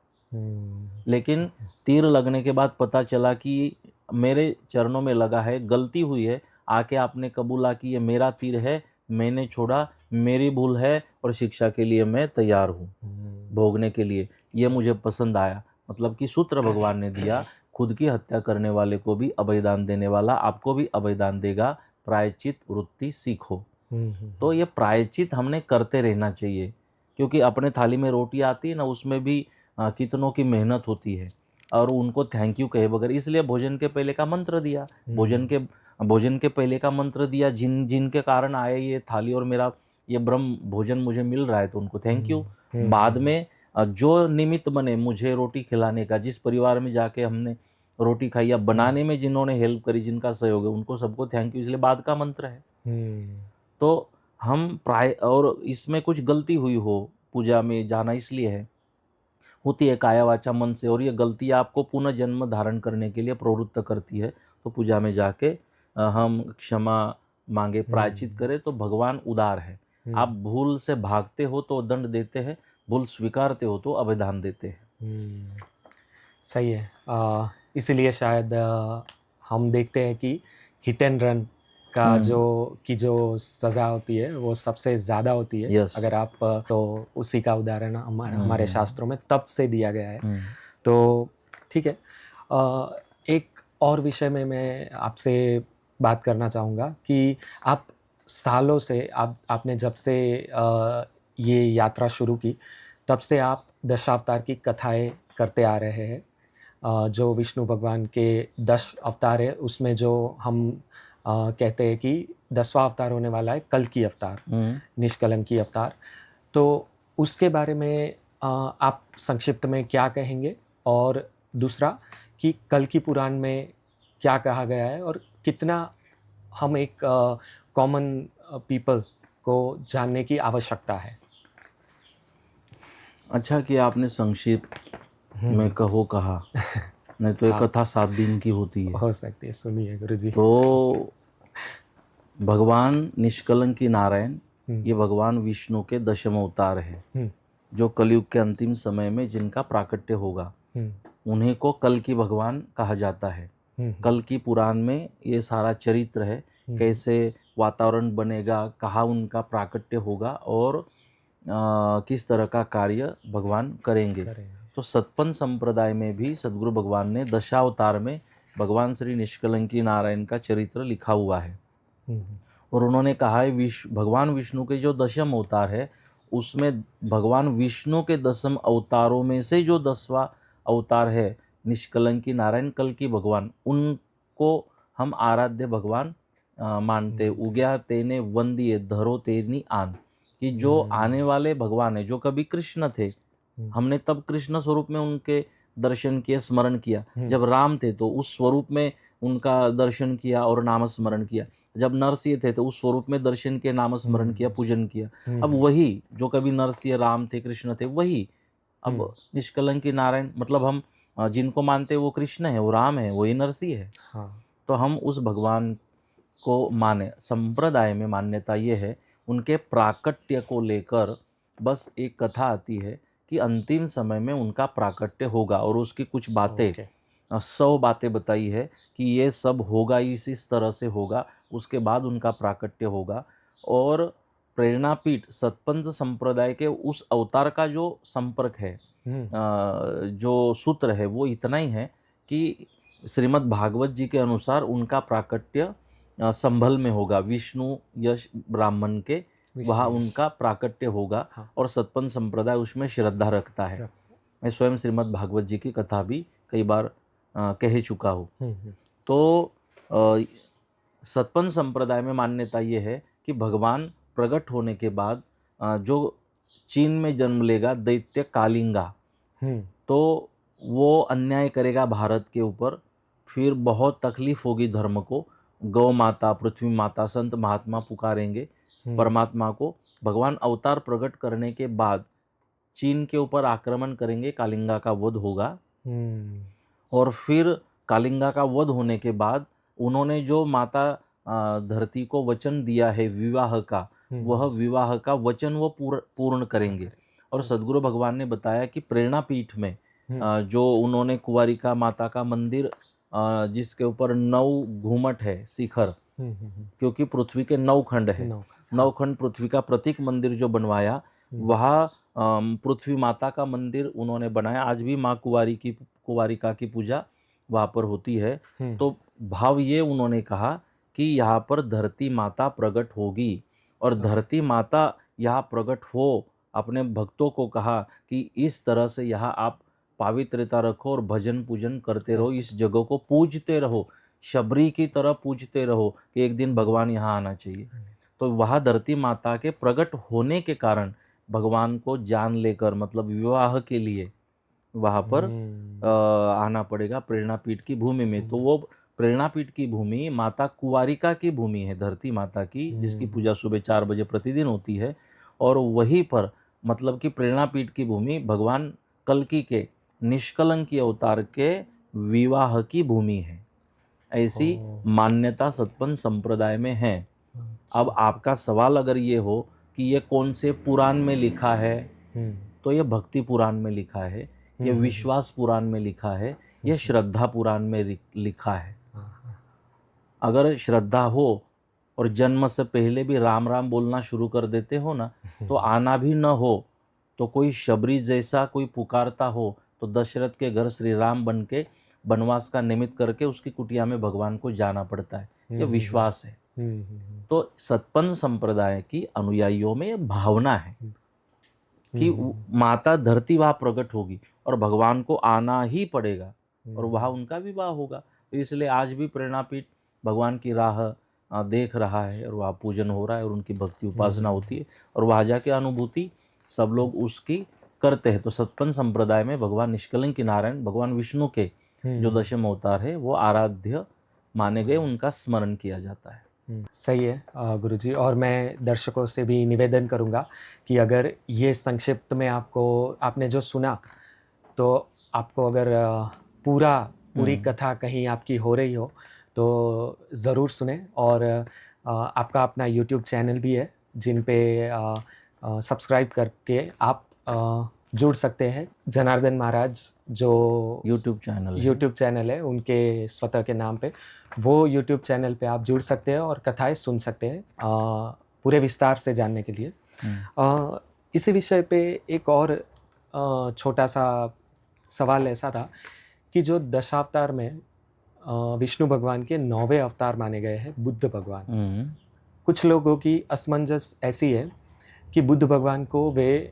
लेकिन तीर लगने के बाद पता चला कि मेरे चरणों में लगा है, गलती हुई है, आके आपने कबूला कि ये मेरा तीर है, मैंने छोड़ा, मेरी भूल है और शिक्षा के लिए मैं तैयार हूँ भोगने के लिए। ये मुझे पसंद आया। मतलब कि सूत्र भगवान ने दिया, खुद की हत्या करने वाले को भी अभयदान देने वाला आपको भी अभयदान देगा, प्रायश्चित वृत्ति सीखो। तो ये प्रायश्चित हमने करते रहना चाहिए, क्योंकि अपने थाली में रोटी आती है ना, उसमें भी कितनों की मेहनत होती है और उनको थैंक यू कहे बगैर, इसलिए भोजन के पहले का मंत्र दिया, भोजन के पहले का मंत्र दिया, जिनके कारण आए ये थाली और मेरा ये ब्रह्म भोजन मुझे मिल रहा है तो उनको थैंक यू। बाद में जो निमित्त बने मुझे रोटी खिलाने का, जिस परिवार में जाके हमने रोटी खाई या बनाने में जिन्होंने हेल्प करी, जिनका सहयोग है, उनको सबको थैंक यू, इसलिए बाद का मंत्र है। तो हम और इसमें कुछ गलती हुई हो, पूजा में जाना इसलिए है, होती है काया वाचा मन से, और ये गलती आपको पुनः जन्म धारण करने के लिए प्रवृत्त करती है। तो पूजा में जाके हम क्षमा मांगे, प्रायश्चित करें, तो भगवान उदार है। आप भूल से भागते हो तो दंड देते हैं, भूल स्वीकारते हो तो अभिदान देते हैं। सही है। इसीलिए शायद हम देखते हैं कि हिट एंड रन का जो सज़ा होती है वो सबसे ज़्यादा होती है। Yes. अगर आप तो उसी का उदाहरण हमारे शास्त्रों में तब से दिया गया है। तो ठीक है, एक और विषय में मैं आपसे बात करना चाहूँगा कि आप सालों से आपने जब से ये यात्रा शुरू की, तब से आप दशावतार की कथाएं करते आ रहे हैं। जो विष्णु भगवान के 10 अवतार है उसमें जो हम कहते हैं कि 10वां अवतार होने वाला है कल्कि अवतार, निष्कलंकी अवतार। तो उसके बारे में आप संक्षिप्त में क्या कहेंगे? और दूसरा कि कल्कि पुराण में क्या कहा गया है और कितना हम एक कॉमन पीपल को जानने की आवश्यकता है? अच्छा किया आपने संक्षिप्त में कहा, नहीं तो एक हाँ, कथा 7 दिन की होती है। हो सकती है, सुनिए गुरुजी। तो भगवान निष्कलंकी नारायण हम्म, ये भगवान विष्णु के दशम अवतार है, हम्म, जो कलयुग के अंतिम समय में जिनका प्राकट्य होगा हम्म, उन्हीं को कल की भगवान कहा जाता है। कल की पुराण में ये सारा चरित्र है, कैसे वातावरण बनेगा, कहाँ उनका प्राकट्य होगा और किस तरह का कार्य भगवान करेंगे। तो सतपंथ संप्रदाय में भी सदगुरु भगवान ने दशावतार में भगवान श्री निष्कलंकी नारायण का चरित्र लिखा हुआ है। और उन्होंने कहा है भगवान विष्णु के जो दशम अवतार है उसमें भगवान विष्णु के दशम अवतारों में से जो 10वां अवतार है निष्कलंकी नारायण कल्कि भगवान, उनको हम आराध्य भगवान मानते। उग्या तेने वंदिए धरो तेनी आन, कि जो आने वाले भगवान है, जो कभी कृष्ण थे, हमने तब कृष्ण स्वरूप में उनके दर्शन किए, स्मरण किया। जब राम थे तो उस स्वरूप में उनका दर्शन किया और नाम स्मरण किया। जब नरसिंह थे तो उस स्वरूप में दर्शन किया, नाम स्मरण किया, पूजन किया। अब वही जो कभी नरसिंह राम थे, कृष्ण थे, वही अब निष्कलंकी नारायण, मतलब हम जिनको मानते हैं वो कृष्ण है, वो राम है, वही नरसिंह है। हाँ, तो हम उस भगवान को माने। संप्रदाय में मान्यता ये है, उनके प्राकट्य को लेकर बस एक कथा आती है कि अंतिम समय में उनका प्राकट्य होगा और उसकी कुछ बातें, ओके, 100 बातें बताई है कि ये सब होगा, इस तरह से होगा, उसके बाद उनका प्राकट्य होगा। और प्रेरणापीठ सतपंथ संप्रदाय के उस अवतार का जो संपर्क है, जो सूत्र है, वो इतना ही है कि श्रीमद् भागवत जी के अनुसार उनका प्राकट्य संभल में होगा, विष्णु यश ब्राह्मण के वहाँ उनका प्राकट्य होगा। हाँ। और सतपंथ संप्रदाय उसमें श्रद्धा रखता है। मैं स्वयं श्रीमद् भागवत जी की कथा भी कई बार कह चुका हूँ। तो सतपंथ संप्रदाय में मान्यता ये है कि भगवान प्रकट होने के बाद जो चीन में जन्म लेगा दैत्य कालिंगा, तो वो अन्याय करेगा भारत के ऊपर, फिर बहुत तकलीफ होगी धर्म को। गौ माता, पृथ्वी माता, संत महात्मा पुकारेंगे परमात्मा को। भगवान अवतार प्रकट करने के बाद चीन के ऊपर आक्रमण करेंगे, कालिंगा का वध होगा। और फिर कालिंगा का वध होने के बाद उन्होंने जो माता धरती को वचन दिया है विवाह का, वह विवाह का वचन वो पूर्ण करेंगे। और सदगुरु भगवान ने बताया कि प्रेरणापीठ में जो उन्होंने कुंवारिका माता का मंदिर, जिसके ऊपर 9 घूमट है, शिखर, क्योंकि पृथ्वी के 9 खंड है, 9 खंड पृथ्वी का प्रतीक मंदिर जो बनवाया, वह पृथ्वी माता का मंदिर उन्होंने बनाया। आज भी माँ कुंवारिका की पूजा वहाँ पर होती है। तो भाव ये उन्होंने कहा कि यहाँ पर धरती माता प्रकट होगी, और धरती माता यहाँ प्रकट हो, अपने भक्तों को कहा कि इस तरह से यहाँ आप पवित्रता रखो और भजन पूजन करते रहो, इस जगह को पूजते रहो, शबरी की तरह पूजते रहो कि एक दिन भगवान यहाँ आना चाहिए। तो वहाँ धरती माता के प्रकट होने के कारण भगवान को जान लेकर, मतलब विवाह के लिए वहाँ पर आना पड़ेगा प्रेरणापीठ की भूमि में। तो वो प्रेरणापीठ की भूमि माता कुंवारिका की भूमि है, धरती माता की, जिसकी पूजा सुबह 4 बजे प्रतिदिन होती है। और वहीं पर मतलब कि प्रेरणापीठ की भूमि भगवान कल्कि के निष्कलंकी अवतार के विवाह की भूमि है। ऐसी मान्यता सतपंथ संप्रदाय में है। अब आपका सवाल अगर ये हो कि ये कौन से पुराण में लिखा है, तो ये भक्ति पुराण में लिखा है, ये विश्वास पुराण में लिखा है, ये श्रद्धा पुराण में लिखा है। अगर श्रद्धा हो और जन्म से पहले भी राम राम बोलना शुरू कर देते हो ना, तो आना भी न हो तो कोई शबरी जैसा कोई पुकारता हो तो दशरथ के घर श्री राम बन के वनवास का निमित्त करके उसकी कुटिया में भगवान को जाना पड़ता है। ये विश्वास है। तो सतपंथ संप्रदाय की अनुयायियों में ये भावना है कि माता धरती वहाँ प्रकट होगी और भगवान को आना ही पड़ेगा। और वहाँ उनका विवाह होगा। तो इसलिए आज भी प्रेरणापीठ भगवान की राह देख रहा है और वहाँ पूजन हो रहा है और उनकी भक्ति उपासना होती है और वहाँ जाके अनुभूति सब लोग उसकी करते हैं। तो सतपंथ संप्रदाय में भगवान निष्कलंक नारायण भगवान विष्णु के जो दशम अवतार है वो आराध्य माने गए, उनका स्मरण किया जाता है। सही है गुरुजी। और मैं दर्शकों से भी निवेदन करूँगा कि अगर ये संक्षिप्त में आपने जो सुना, तो आपको अगर पूरी कथा कहीं आपकी हो रही हो तो ज़रूर सुने। और आपका अपना यूट्यूब चैनल भी है जिन पे सब्सक्राइब करके आप जुड़ सकते हैं। जनार्दन महाराज जो यूट्यूब चैनल है उनके स्वतः के नाम पे, वो यूट्यूब चैनल पे आप जुड़ सकते हैं और कथाएं सुन सकते हैं पूरे विस्तार से जानने के लिए। इसी विषय पे एक और छोटा सा सवाल ऐसा था कि जो दशावतार में विष्णु भगवान के 9वें अवतार माने गए हैं बुद्ध भगवान, कुछ लोगों की असमंजस ऐसी है कि बुद्ध भगवान को वे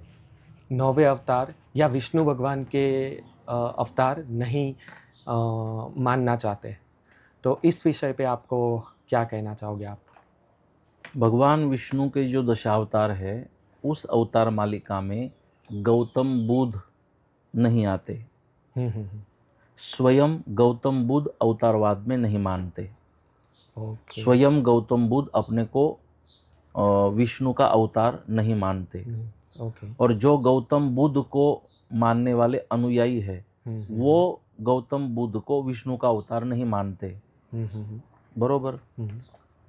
9वें अवतार या विष्णु भगवान के अवतार नहीं मानना चाहते। तो इस विषय पे आपको क्या कहना चाहोगे आप? भगवान विष्णु के जो दशावतार है उस अवतार मालिका में गौतम बुद्ध नहीं आते। स्वयं गौतम बुद्ध अवतारवाद में नहीं मानते। स्वयं गौतम बुद्ध अपने को विष्णु का अवतार नहीं मानते। और जो गौतम बुद्ध को मानने वाले अनुयायी है वो गौतम बुद्ध को विष्णु का अवतार नहीं मानते। बरोबर।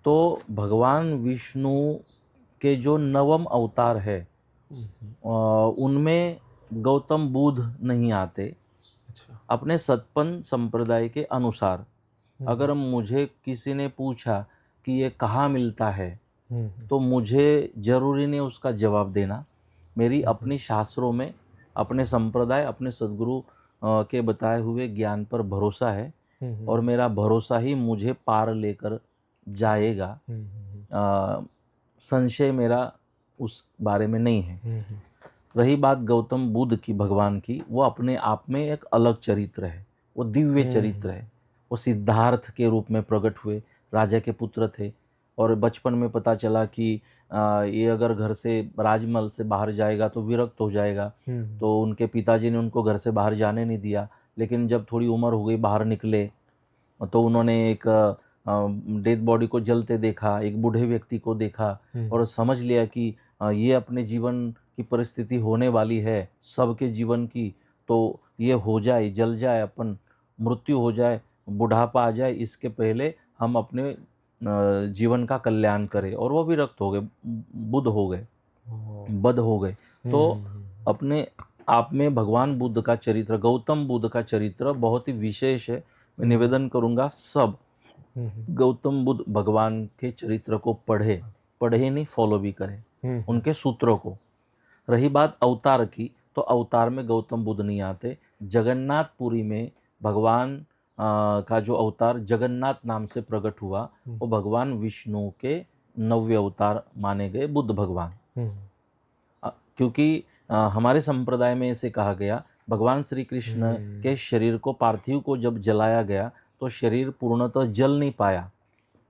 तो भगवान विष्णु के जो 9वां अवतार है उनमें गौतम बुद्ध नहीं आते। अपने सतपंथ संप्रदाय के अनुसार अगर मुझे किसी ने पूछा कि ये कहाँ मिलता है तो मुझे जरूरी नहीं उसका जवाब देना। मेरी अपनी शास्त्रों में अपने संप्रदाय अपने सद्गुरु के बताए हुए ज्ञान पर भरोसा है और मेरा भरोसा ही मुझे पार लेकर जाएगा। संशय मेरा उस बारे में नहीं है। रही बात गौतम बुद्ध की, भगवान की, वो अपने आप में एक अलग चरित्र है, वो दिव्य चरित्र है। वो सिद्धार्थ के रूप में प्रकट हुए, राजा के पुत्र थे और बचपन में पता चला कि ये अगर घर से राजमहल से बाहर जाएगा तो विरक्त हो जाएगा। तो उनके पिताजी ने उनको घर से बाहर जाने नहीं दिया। लेकिन जब थोड़ी उम्र हो गई बाहर निकले तो उन्होंने एक डेड बॉडी को जलते देखा, एक बूढ़े व्यक्ति को देखा और समझ लिया कि ये अपने जीवन की परिस्थिति होने वाली है, सबके जीवन की। तो ये हो जाए, जल जाए, अपन मृत्यु हो जाए, बुढ़ापा आ जाए, इसके पहले हम अपने जीवन का कल्याण करें। और वो विरक्त हो गए, बुद्ध हो गए, बद्ध हो गए। तो अपने आप में भगवान बुद्ध का चरित्र, गौतम बुद्ध का चरित्र बहुत ही विशेष है। मैं निवेदन करूंगा सब गौतम बुद्ध भगवान के चरित्र को पढ़े नहीं, फॉलो भी करें उनके सूत्रों को। रही बात अवतार की, तो अवतार में गौतम बुद्ध नहीं आते। जगन्नाथपुरी में भगवान का जो अवतार जगन्नाथ नाम से प्रकट हुआ वो भगवान विष्णु के 9वें अवतार माने गए बुद्ध भगवान। क्योंकि हमारे संप्रदाय में ऐसे कहा गया, भगवान श्री कृष्ण के शरीर को, पार्थिव को जब जलाया गया तो शरीर पूर्णतः जल नहीं पाया।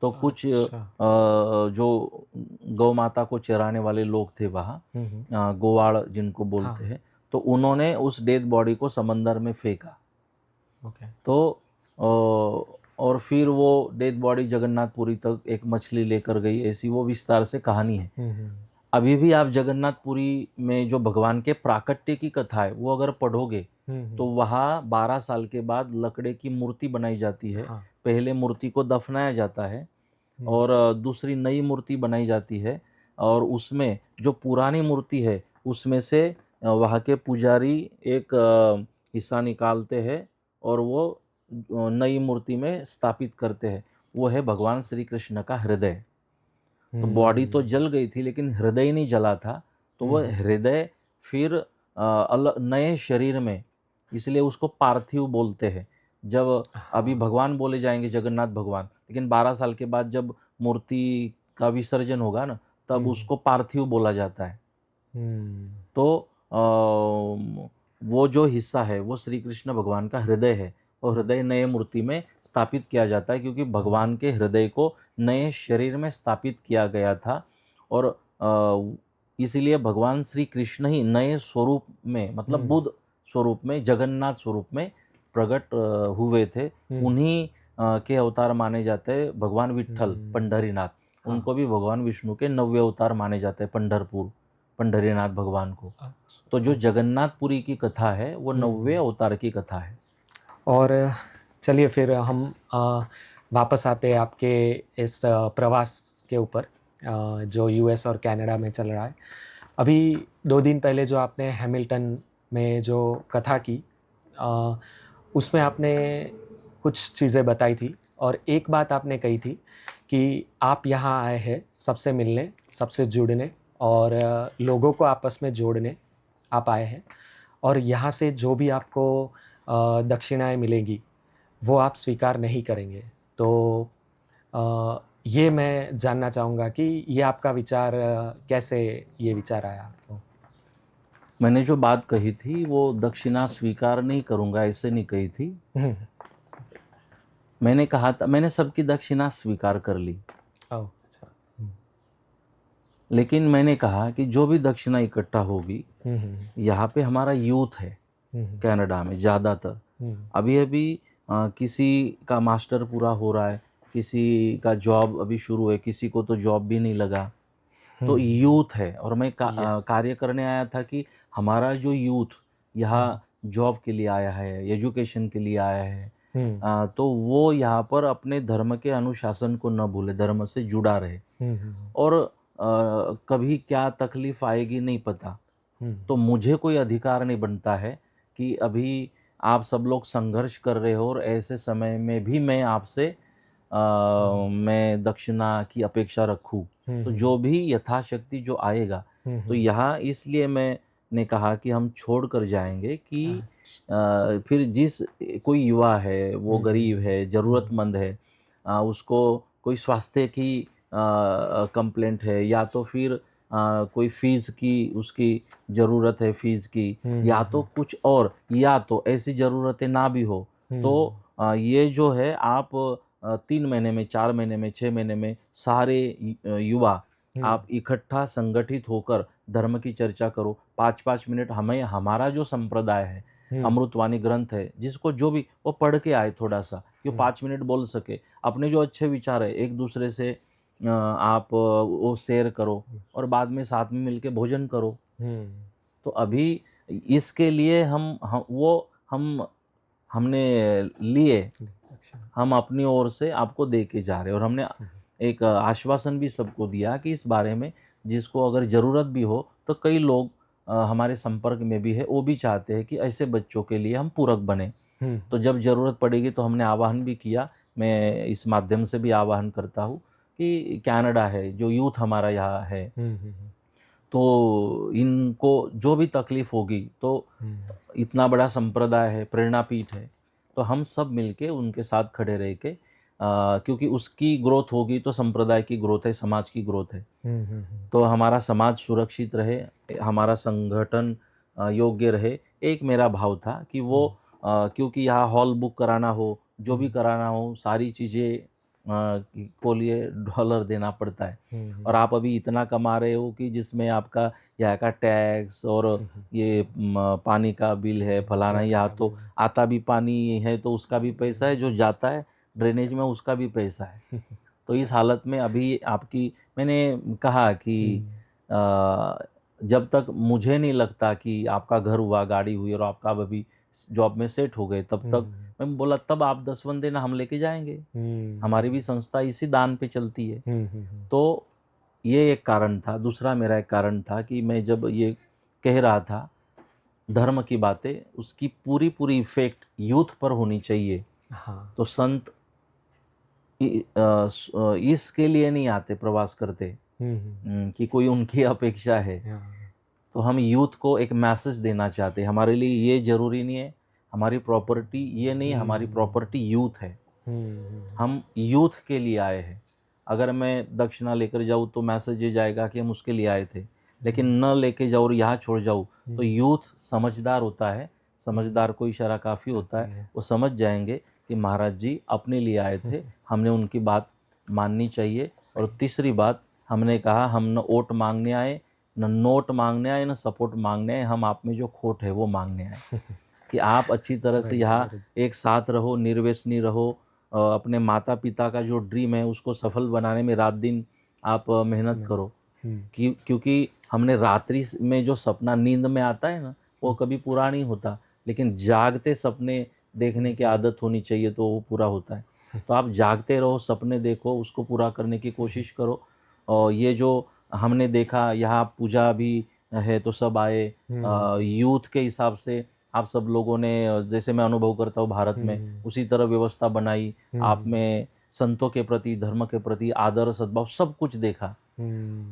तो कुछ जो गौ माता को चराने वाले लोग थे वहाँ, गोवाड़ जिनको बोलते हैं, तो उन्होंने उस डेड बॉडी को समंदर में फेंका। तो और फिर वो डेड बॉडी जगन्नाथपुरी तक एक मछली लेकर गई, ऐसी वो विस्तार से कहानी है। अभी भी आप जगन्नाथपुरी में जो भगवान के प्राकट्य की कथा है वो अगर पढ़ोगे तो वहाँ 12 साल के बाद लकड़े की मूर्ति बनाई जाती है। पहले मूर्ति को दफनाया जाता है और दूसरी नई मूर्ति बनाई जाती है और उसमें जो पुरानी मूर्ति है उसमें से वहाँ के पुजारी एक हिस्सा निकालते हैं और वो नई मूर्ति में स्थापित करते हैं। वो है भगवान श्री कृष्ण का हृदय। तो बॉडी तो जल गई थी लेकिन हृदय नहीं जला था, तो वह हृदय फिर नए शरीर में, इसलिए उसको पार्थिव बोलते हैं। जब अभी भगवान बोले जाएंगे जगन्नाथ भगवान, लेकिन 12 साल के बाद जब मूर्ति का विसर्जन होगा ना तब उसको पार्थिव बोला जाता है। तो वो जो हिस्सा है वो श्री कृष्ण भगवान का हृदय है और हृदय नए मूर्ति में स्थापित किया जाता है, क्योंकि भगवान के हृदय को नए शरीर में स्थापित किया गया था। और इसीलिए भगवान श्री कृष्ण ही नए स्वरूप में, मतलब बुद्ध स्वरूप में, जगन्नाथ स्वरूप में प्रकट हुए थे। उन्हीं के अवतार माने जाते हैं भगवान विट्ठल पंढरीनाथ। उनको भी भगवान विष्णु के 9वें अवतार माने जाते हैं, पंढरीनाथ भगवान को। तो जो जगन्नाथपुरी की कथा है वो 9वें अवतार की कथा है। और चलिए फिर हम वापस आते हैं आपके इस प्रवास के ऊपर, जो यूएस और कनाडा में चल रहा है। अभी 2 दिन पहले जो आपने हैमिल्टन में जो कथा की, उसमें आपने कुछ चीज़ें बताई थी, और एक बात आपने कही थी कि आप यहाँ आए हैं सबसे मिलने, सबसे जुड़ने और लोगों को आपस में जोड़ने आप आए हैं, और यहाँ से जो भी आपको दक्षिणाएं मिलेंगी वो आप स्वीकार नहीं करेंगे। तो ये मैं जानना चाहूँगा कि ये आपका विचार कैसे ये विचार आया आपको? मैंने जो बात कही थी वो दक्षिणा स्वीकार नहीं करूँगा ऐसे नहीं कही थी। हम्म, मैंने कहा था, मैंने सबकी दक्षिणा स्वीकार कर ली, ओह, अच्छा। लेकिन मैंने कहा कि जो भी दक्षिणा इकट्ठा होगी, हम्म, यहाँ पे हमारा यूथ है हम्म, कनाडा में ज़्यादातर। अभी अभी किसी का मास्टर पूरा हो रहा है, किसी का जॉब अभी शुरू है, किसी को तो जॉब भी नहीं लगा। तो यूथ है, और मैं यस। कार्य करने आया था कि हमारा जो यूथ यहाँ जॉब के लिए आया है, एजुकेशन के लिए आया है, तो वो यहाँ पर अपने धर्म के अनुशासन को न भूले, धर्म से जुड़ा रहे। और कभी क्या तकलीफ आएगी नहीं पता। तो मुझे कोई अधिकार नहीं बनता है कि अभी आप सब लोग संघर्ष कर रहे हो और ऐसे समय में भी मैं आपसे मैं दक्षिणा की अपेक्षा रखूं। तो जो भी यथाशक्ति जो आएगा, तो यहाँ इसलिए मैंने कहा कि हम छोड़ कर जाएंगे कि फिर जिस कोई युवा है, वो गरीब है, ज़रूरतमंद है, उसको कोई स्वास्थ्य की कंप्लेंट है, या तो फिर कोई फ़ीस की उसकी ज़रूरत है, फ़ीस की, या तो कुछ और, या तो ऐसी ज़रूरतें ना भी हो, तो ये जो है आप 3 महीने में, 4 महीने में, 6 महीने में सारे युवा आप इकट्ठा संगठित होकर धर्म की चर्चा करो। 5-5 मिनट हमें, हमारा जो संप्रदाय है, अमृतवाणी ग्रंथ है, जिसको जो भी वो पढ़ के आए थोड़ा-सा, कि 5 मिनट बोल सके। अपने जो अच्छे विचार है एक दूसरे से आप वो शेयर करो, और बाद में साथ में मिलके भोजन करो। तो अभी इसके लिए हम हमने लिए, हम अपनी ओर से आपको दे के जा रहे हैं, और हमने एक आश्वासन भी सबको दिया कि इस बारे में जिसको अगर ज़रूरत भी हो, तो कई लोग हमारे संपर्क में भी है, वो भी चाहते हैं कि ऐसे बच्चों के लिए हम पूरक बने। तो जब ज़रूरत पड़ेगी तो हमने आह्वान भी किया। मैं इस माध्यम से भी आह्वान करता हूँ कि कनाडा है, जो यूथ हमारा यहाँ है, तो इनको जो भी तकलीफ होगी, तो इतना बड़ा संप्रदाय है, प्रेरणापीठ है, तो हम सब मिलके उनके साथ खड़े रह के, क्योंकि उसकी ग्रोथ होगी तो संप्रदाय की ग्रोथ है, समाज की ग्रोथ है। तो हमारा समाज सुरक्षित रहे, हमारा संगठन योग्य रहे। एक मेरा भाव था कि वो क्योंकि यहाँ हॉल बुक कराना हो, जो भी कराना हो, सारी चीज़ें को लिए डॉलर देना पड़ता है, और आप अभी इतना कमा रहे हो कि जिसमें आपका यहाँ का टैक्स और ये पानी का बिल है, फलाना, यहाँ तो आता भी पानी है तो उसका भी पैसा है, जो जाता है ड्रेनेज में उसका भी पैसा है। तो इस हालत में अभी आपकी, मैंने कहा कि जब तक मुझे नहीं लगता कि आपका घर हुआ, गाड़ी हुई और आपका अभी जॉब में सेट हो गए, तब तक मैं बोला तब आप 10 बंदे ना हम लेके जाएंगे। हमारी भी संस्था इसी दान पे चलती है। तो ये एक कारण था। दूसरा मेरा एक कारण था कि मैं जब ये कह रहा था धर्म की बातें, उसकी पूरी पूरी इफेक्ट यूथ पर होनी चाहिए। तो संत इसके लिए नहीं आते, प्रवास करते कि कोई उनकी अपेक्षा है। तो हम यूथ को एक मैसेज देना चाहते हैं, हमारे लिए ये ज़रूरी नहीं है हमारी प्रॉपर्टी, ये नहीं, हमारी प्रॉपर्टी यूथ है। हम यूथ के लिए आए हैं। अगर मैं दक्षिणा लेकर जाऊँ तो मैसेज ये जाएगा कि हम उसके लिए आए थे, लेकिन न लेके जाऊँ और यहाँ छोड़ जाऊँ, तो यूथ समझदार होता है, समझदार को इशारा काफ़ी होता है, वो समझ जाएंगे कि महाराज जी अपने लिए आए थे, हमने उनकी बात माननी चाहिए। और तीसरी बात, हमने कहा हम न वोट मांगने आए, न नोट मांगने आए, न सपोर्ट मांगने आए, हम आप में जो खोट है वो मांगने आए कि आप अच्छी तरह से यहाँ एक साथ रहो, निर्व्यसनी रहो, अपने माता पिता का जो ड्रीम है उसको सफल बनाने में रात दिन आप मेहनत करो। क्योंकि हमने रात्रि में जो सपना नींद में आता है ना, वो कभी पूरा नहीं होता, लेकिन जागते सपने देखने की आदत होनी चाहिए तो वो पूरा होता है। तो आप जागते रहो, सपने देखो, उसको पूरा करने की कोशिश करो। और ये जो हमने देखा यहाँ पूजा भी है तो सब आए, यूथ के हिसाब से आप सब लोगों ने, जैसे मैं अनुभव करता हूँ भारत में, उसी तरह व्यवस्था बनाई। आप में संतों के प्रति, धर्म के प्रति आदर, सद्भाव सब कुछ देखा।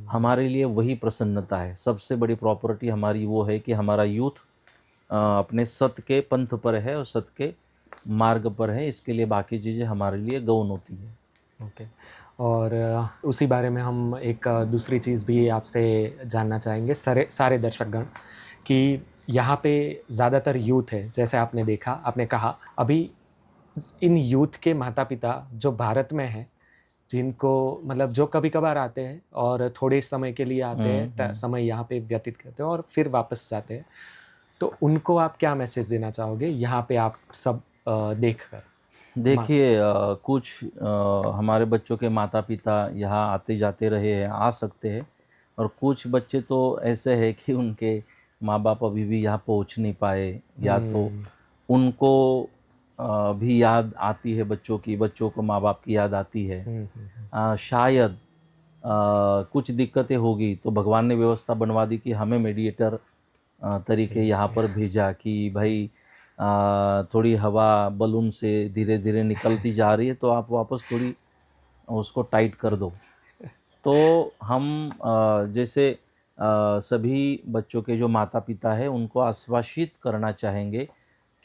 हमारे लिए वही प्रसन्नता है। सबसे बड़ी प्रॉपर्टी हमारी वो है कि हमारा यूथ अपने सत्य के पंथ पर है और सत्य के मार्ग पर है। इसके लिए बाकी चीज़ें हमारे लिए गौण होती है। ओके। और उसी बारे में हम एक दूसरी चीज़ भी आपसे जानना चाहेंगे, सारे दर्शकगण, कि यहाँ पे ज़्यादातर यूथ है, जैसे आपने देखा, आपने कहा अभी इन यूथ के माता पिता जो भारत में हैं, जिनको मतलब जो कभी कभार आते हैं और थोड़े समय के लिए आते हैं, समय यहाँ पे व्यतीत करते हैं और फिर वापस जाते हैं, तो उनको आप क्या मैसेज देना चाहोगे यहाँ पे आप सब देख कर? देखिए, कुछ हमारे बच्चों के माता पिता यहाँ आते जाते रहे हैं, आ सकते हैं, और कुछ बच्चे तो ऐसे हैं कि उनके माँ बाप अभी भी यहाँ पहुँच नहीं पाए, या तो उनको भी याद आती है बच्चों को माँ बाप की याद आती है। शायद कुछ दिक्कतें होगी तो भगवान ने व्यवस्था बनवा दी कि हमें मेडिएटर तरीके यहाँ पर भेजा कि भाई थोड़ी हवा बलून से धीरे धीरे निकलती जा रही है तो आप वापस थोड़ी उसको टाइट कर दो। तो हम जैसे सभी बच्चों के जो माता पिता है उनको आश्वासित करना चाहेंगे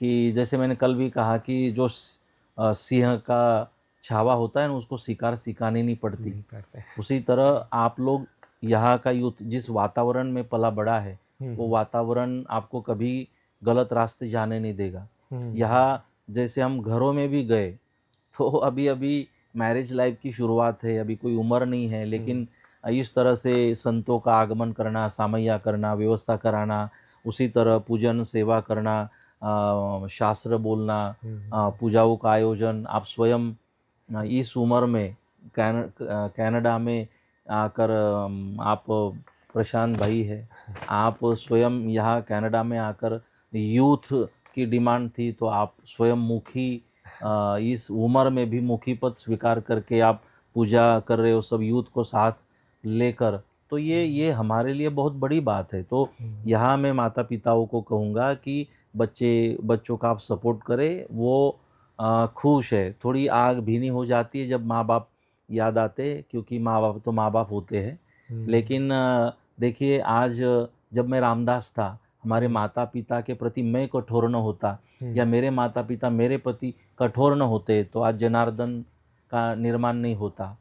कि जैसे मैंने कल भी कहा कि जो सिंह का छावा होता है ना, उसको शिकार सिखानी नहीं पड़ती। उसी तरह आप लोग यहाँ का यूथ जिस वातावरण में पला बड़ा है, वो वातावरण आपको कभी गलत रास्ते जाने नहीं देगा। यहाँ जैसे हम घरों में भी गए तो अभी अभी मैरिज लाइफ की शुरुआत है, अभी कोई उम्र नहीं है, लेकिन इस तरह से संतों का आगमन करना, सामैया करना, व्यवस्था कराना, उसी तरह पूजन सेवा करना, शास्त्र बोलना, पूजाओं का आयोजन, आप स्वयं इस उम्र में कनाडा में आकर, आप प्रशांत भाई है, आप स्वयं यहाँ कनाडा में आकर, यूथ की डिमांड थी तो आप स्वयं मुखी, इस उम्र में भी मुखी पद स्वीकार करके आप पूजा कर रहे हो सब यूथ को साथ लेकर। तो ये हमारे लिए बहुत बड़ी बात है। तो यहाँ मैं माता पिताओं को कहूँगा कि बच्चों का आप सपोर्ट करें। वो खुश है, थोड़ी आग भीनी हो जाती है जब माँ बाप याद आते हैं, क्योंकि माँ बाप तो माँ बाप होते हैं। लेकिन देखिए, आज जब मैं रामदास था, हमारे माता पिता के प्रति मैं कठोर न होता, या मेरे माता पिता मेरे प्रति कठोर न होते, तो आज जनार्दन का निर्माण नहीं होता।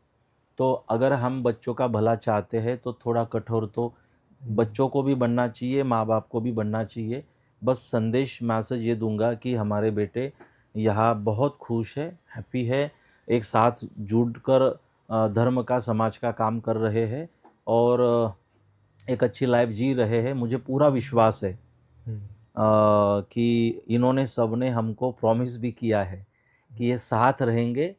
तो अगर हम बच्चों का भला चाहते हैं तो थोड़ा कठोर तो बच्चों को भी बनना चाहिए, माँ बाप को भी बनना चाहिए। बस संदेश मैसेज ये दूंगा कि हमारे बेटे यहाँ बहुत खुश है, हैप्पी है, एक साथ जुड़कर धर्म का, समाज का काम कर रहे हैं, और एक अच्छी लाइफ जी रहे हैं। मुझे पूरा विश्वास है कि इन्होंने सबने हमको प्रॉमिस भी किया है कि ये साथ रहेंगे,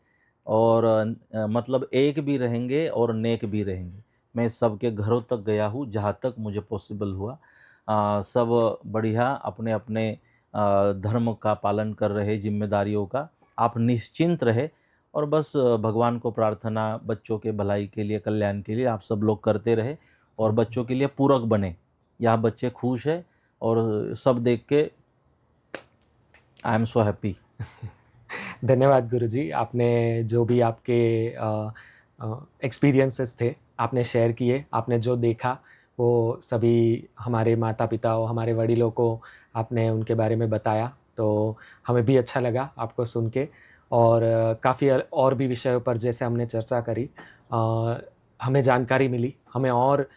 और मतलब एक भी रहेंगे और नेक भी रहेंगे। मैं सबके घरों तक गया हूँ जहाँ तक मुझे पॉसिबल हुआ। सब बढ़िया अपने अपने धर्म का पालन कर रहे, जिम्मेदारियों का। आप निश्चिंत रहे, और बस भगवान को प्रार्थना बच्चों के भलाई के लिए, कल्याण के लिए आप सब लोग करते रहे, और बच्चों के लिए पूरक बने। यहाँ बच्चे खुश है, और सब देख के आई एम सो हैप्पी। धन्यवाद गुरुजी, आपने जो भी आपके एक्सपीरियंसेस थे आपने शेयर किए, आपने जो देखा वो सभी हमारे माता पिता और हमारे वडीलों को आपने उनके बारे में बताया, तो हमें भी अच्छा लगा आपको सुन के। और काफ़ी और भी विषयों पर जैसे हमने चर्चा करी, हमें जानकारी मिली, हमें और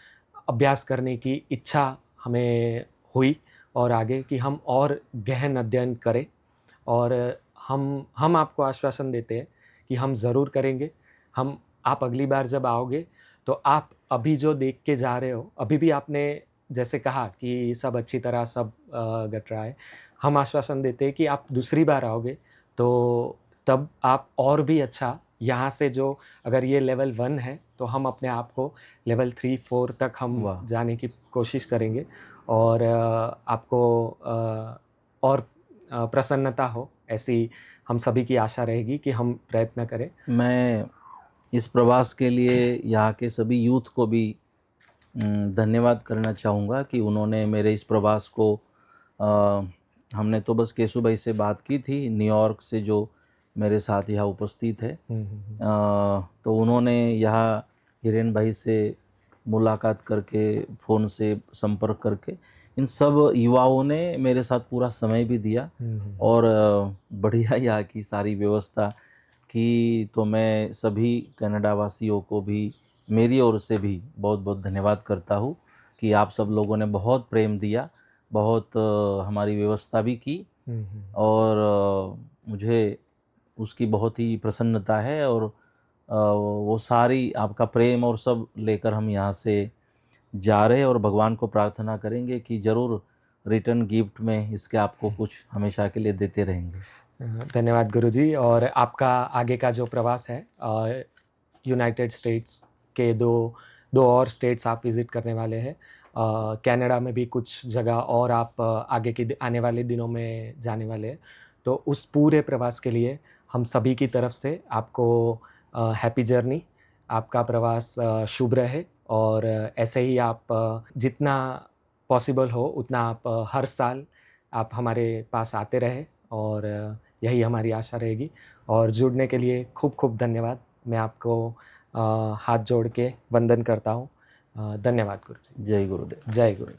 अभ्यास करने की इच्छा हमें हुई, और आगे कि हम और गहन अध्ययन करें। और हम आपको आश्वासन देते हैं कि हम ज़रूर करेंगे। आप अगली बार जब आओगे तो आप अभी जो देख के जा रहे हो, अभी भी आपने जैसे कहा कि सब अच्छी तरह सब घट रहा है। हम आश्वासन देते हैं कि आप दूसरी बार आओगे तो तब आप और भी अच्छा यहाँ से जो अगर ये लेवल 1 है तो हम अपने आप को लेवल 3-4 तक हम वाह! जाने की कोशिश करेंगे। और आपको और प्रसन्नता हो, ऐसी हम सभी की आशा रहेगी कि हम प्रयत्न करें। मैं इस प्रवास के लिए यहाँ के सभी यूथ को भी धन्यवाद करना चाहूँगा कि उन्होंने मेरे इस प्रवास को हमने तो बस केशु भाई से बात की थी, न्यूयॉर्क से जो मेरे साथ यहाँ उपस्थित है। तो उन्होंने यहाँ हिरेन भाई से मुलाकात करके, फ़ोन से संपर्क करके, इन सब युवाओं ने मेरे साथ पूरा समय भी दिया और बढ़िया यहाँ की सारी व्यवस्था की। तो मैं सभी कनाडा वासियों को भी मेरी ओर से भी बहुत बहुत धन्यवाद करता हूँ कि आप सब लोगों ने बहुत प्रेम दिया, बहुत हमारी व्यवस्था भी की और मुझे उसकी बहुत ही प्रसन्नता है। और वो सारी आपका प्रेम और सब लेकर हम यहाँ से जा रहे हैं और भगवान को प्रार्थना करेंगे कि ज़रूर रिटर्न गिफ्ट में इसके आपको कुछ हमेशा के लिए देते रहेंगे। धन्यवाद गुरुजी। और आपका आगे का जो प्रवास है, यूनाइटेड स्टेट्स के दो और स्टेट्स आप विज़िट करने वाले हैं। कनाडा में भी कुछ जगह और आप आगे के आने वाले दिनों में जाने वाले हैं। तो उस पूरे प्रवास के लिए हम सभी की तरफ से आपको हैप्पी जर्नी। आपका प्रवास शुभ रहे और ऐसे ही आप जितना पॉसिबल हो उतना आप हर साल आप हमारे पास आते रहे और यही हमारी आशा रहेगी। और जुड़ने के लिए खूब खूब धन्यवाद। मैं आपको हाथ जोड़ के वंदन करता हूँ। धन्यवाद गुरुजी। जय गुरुदेव। जय गुरुदेव।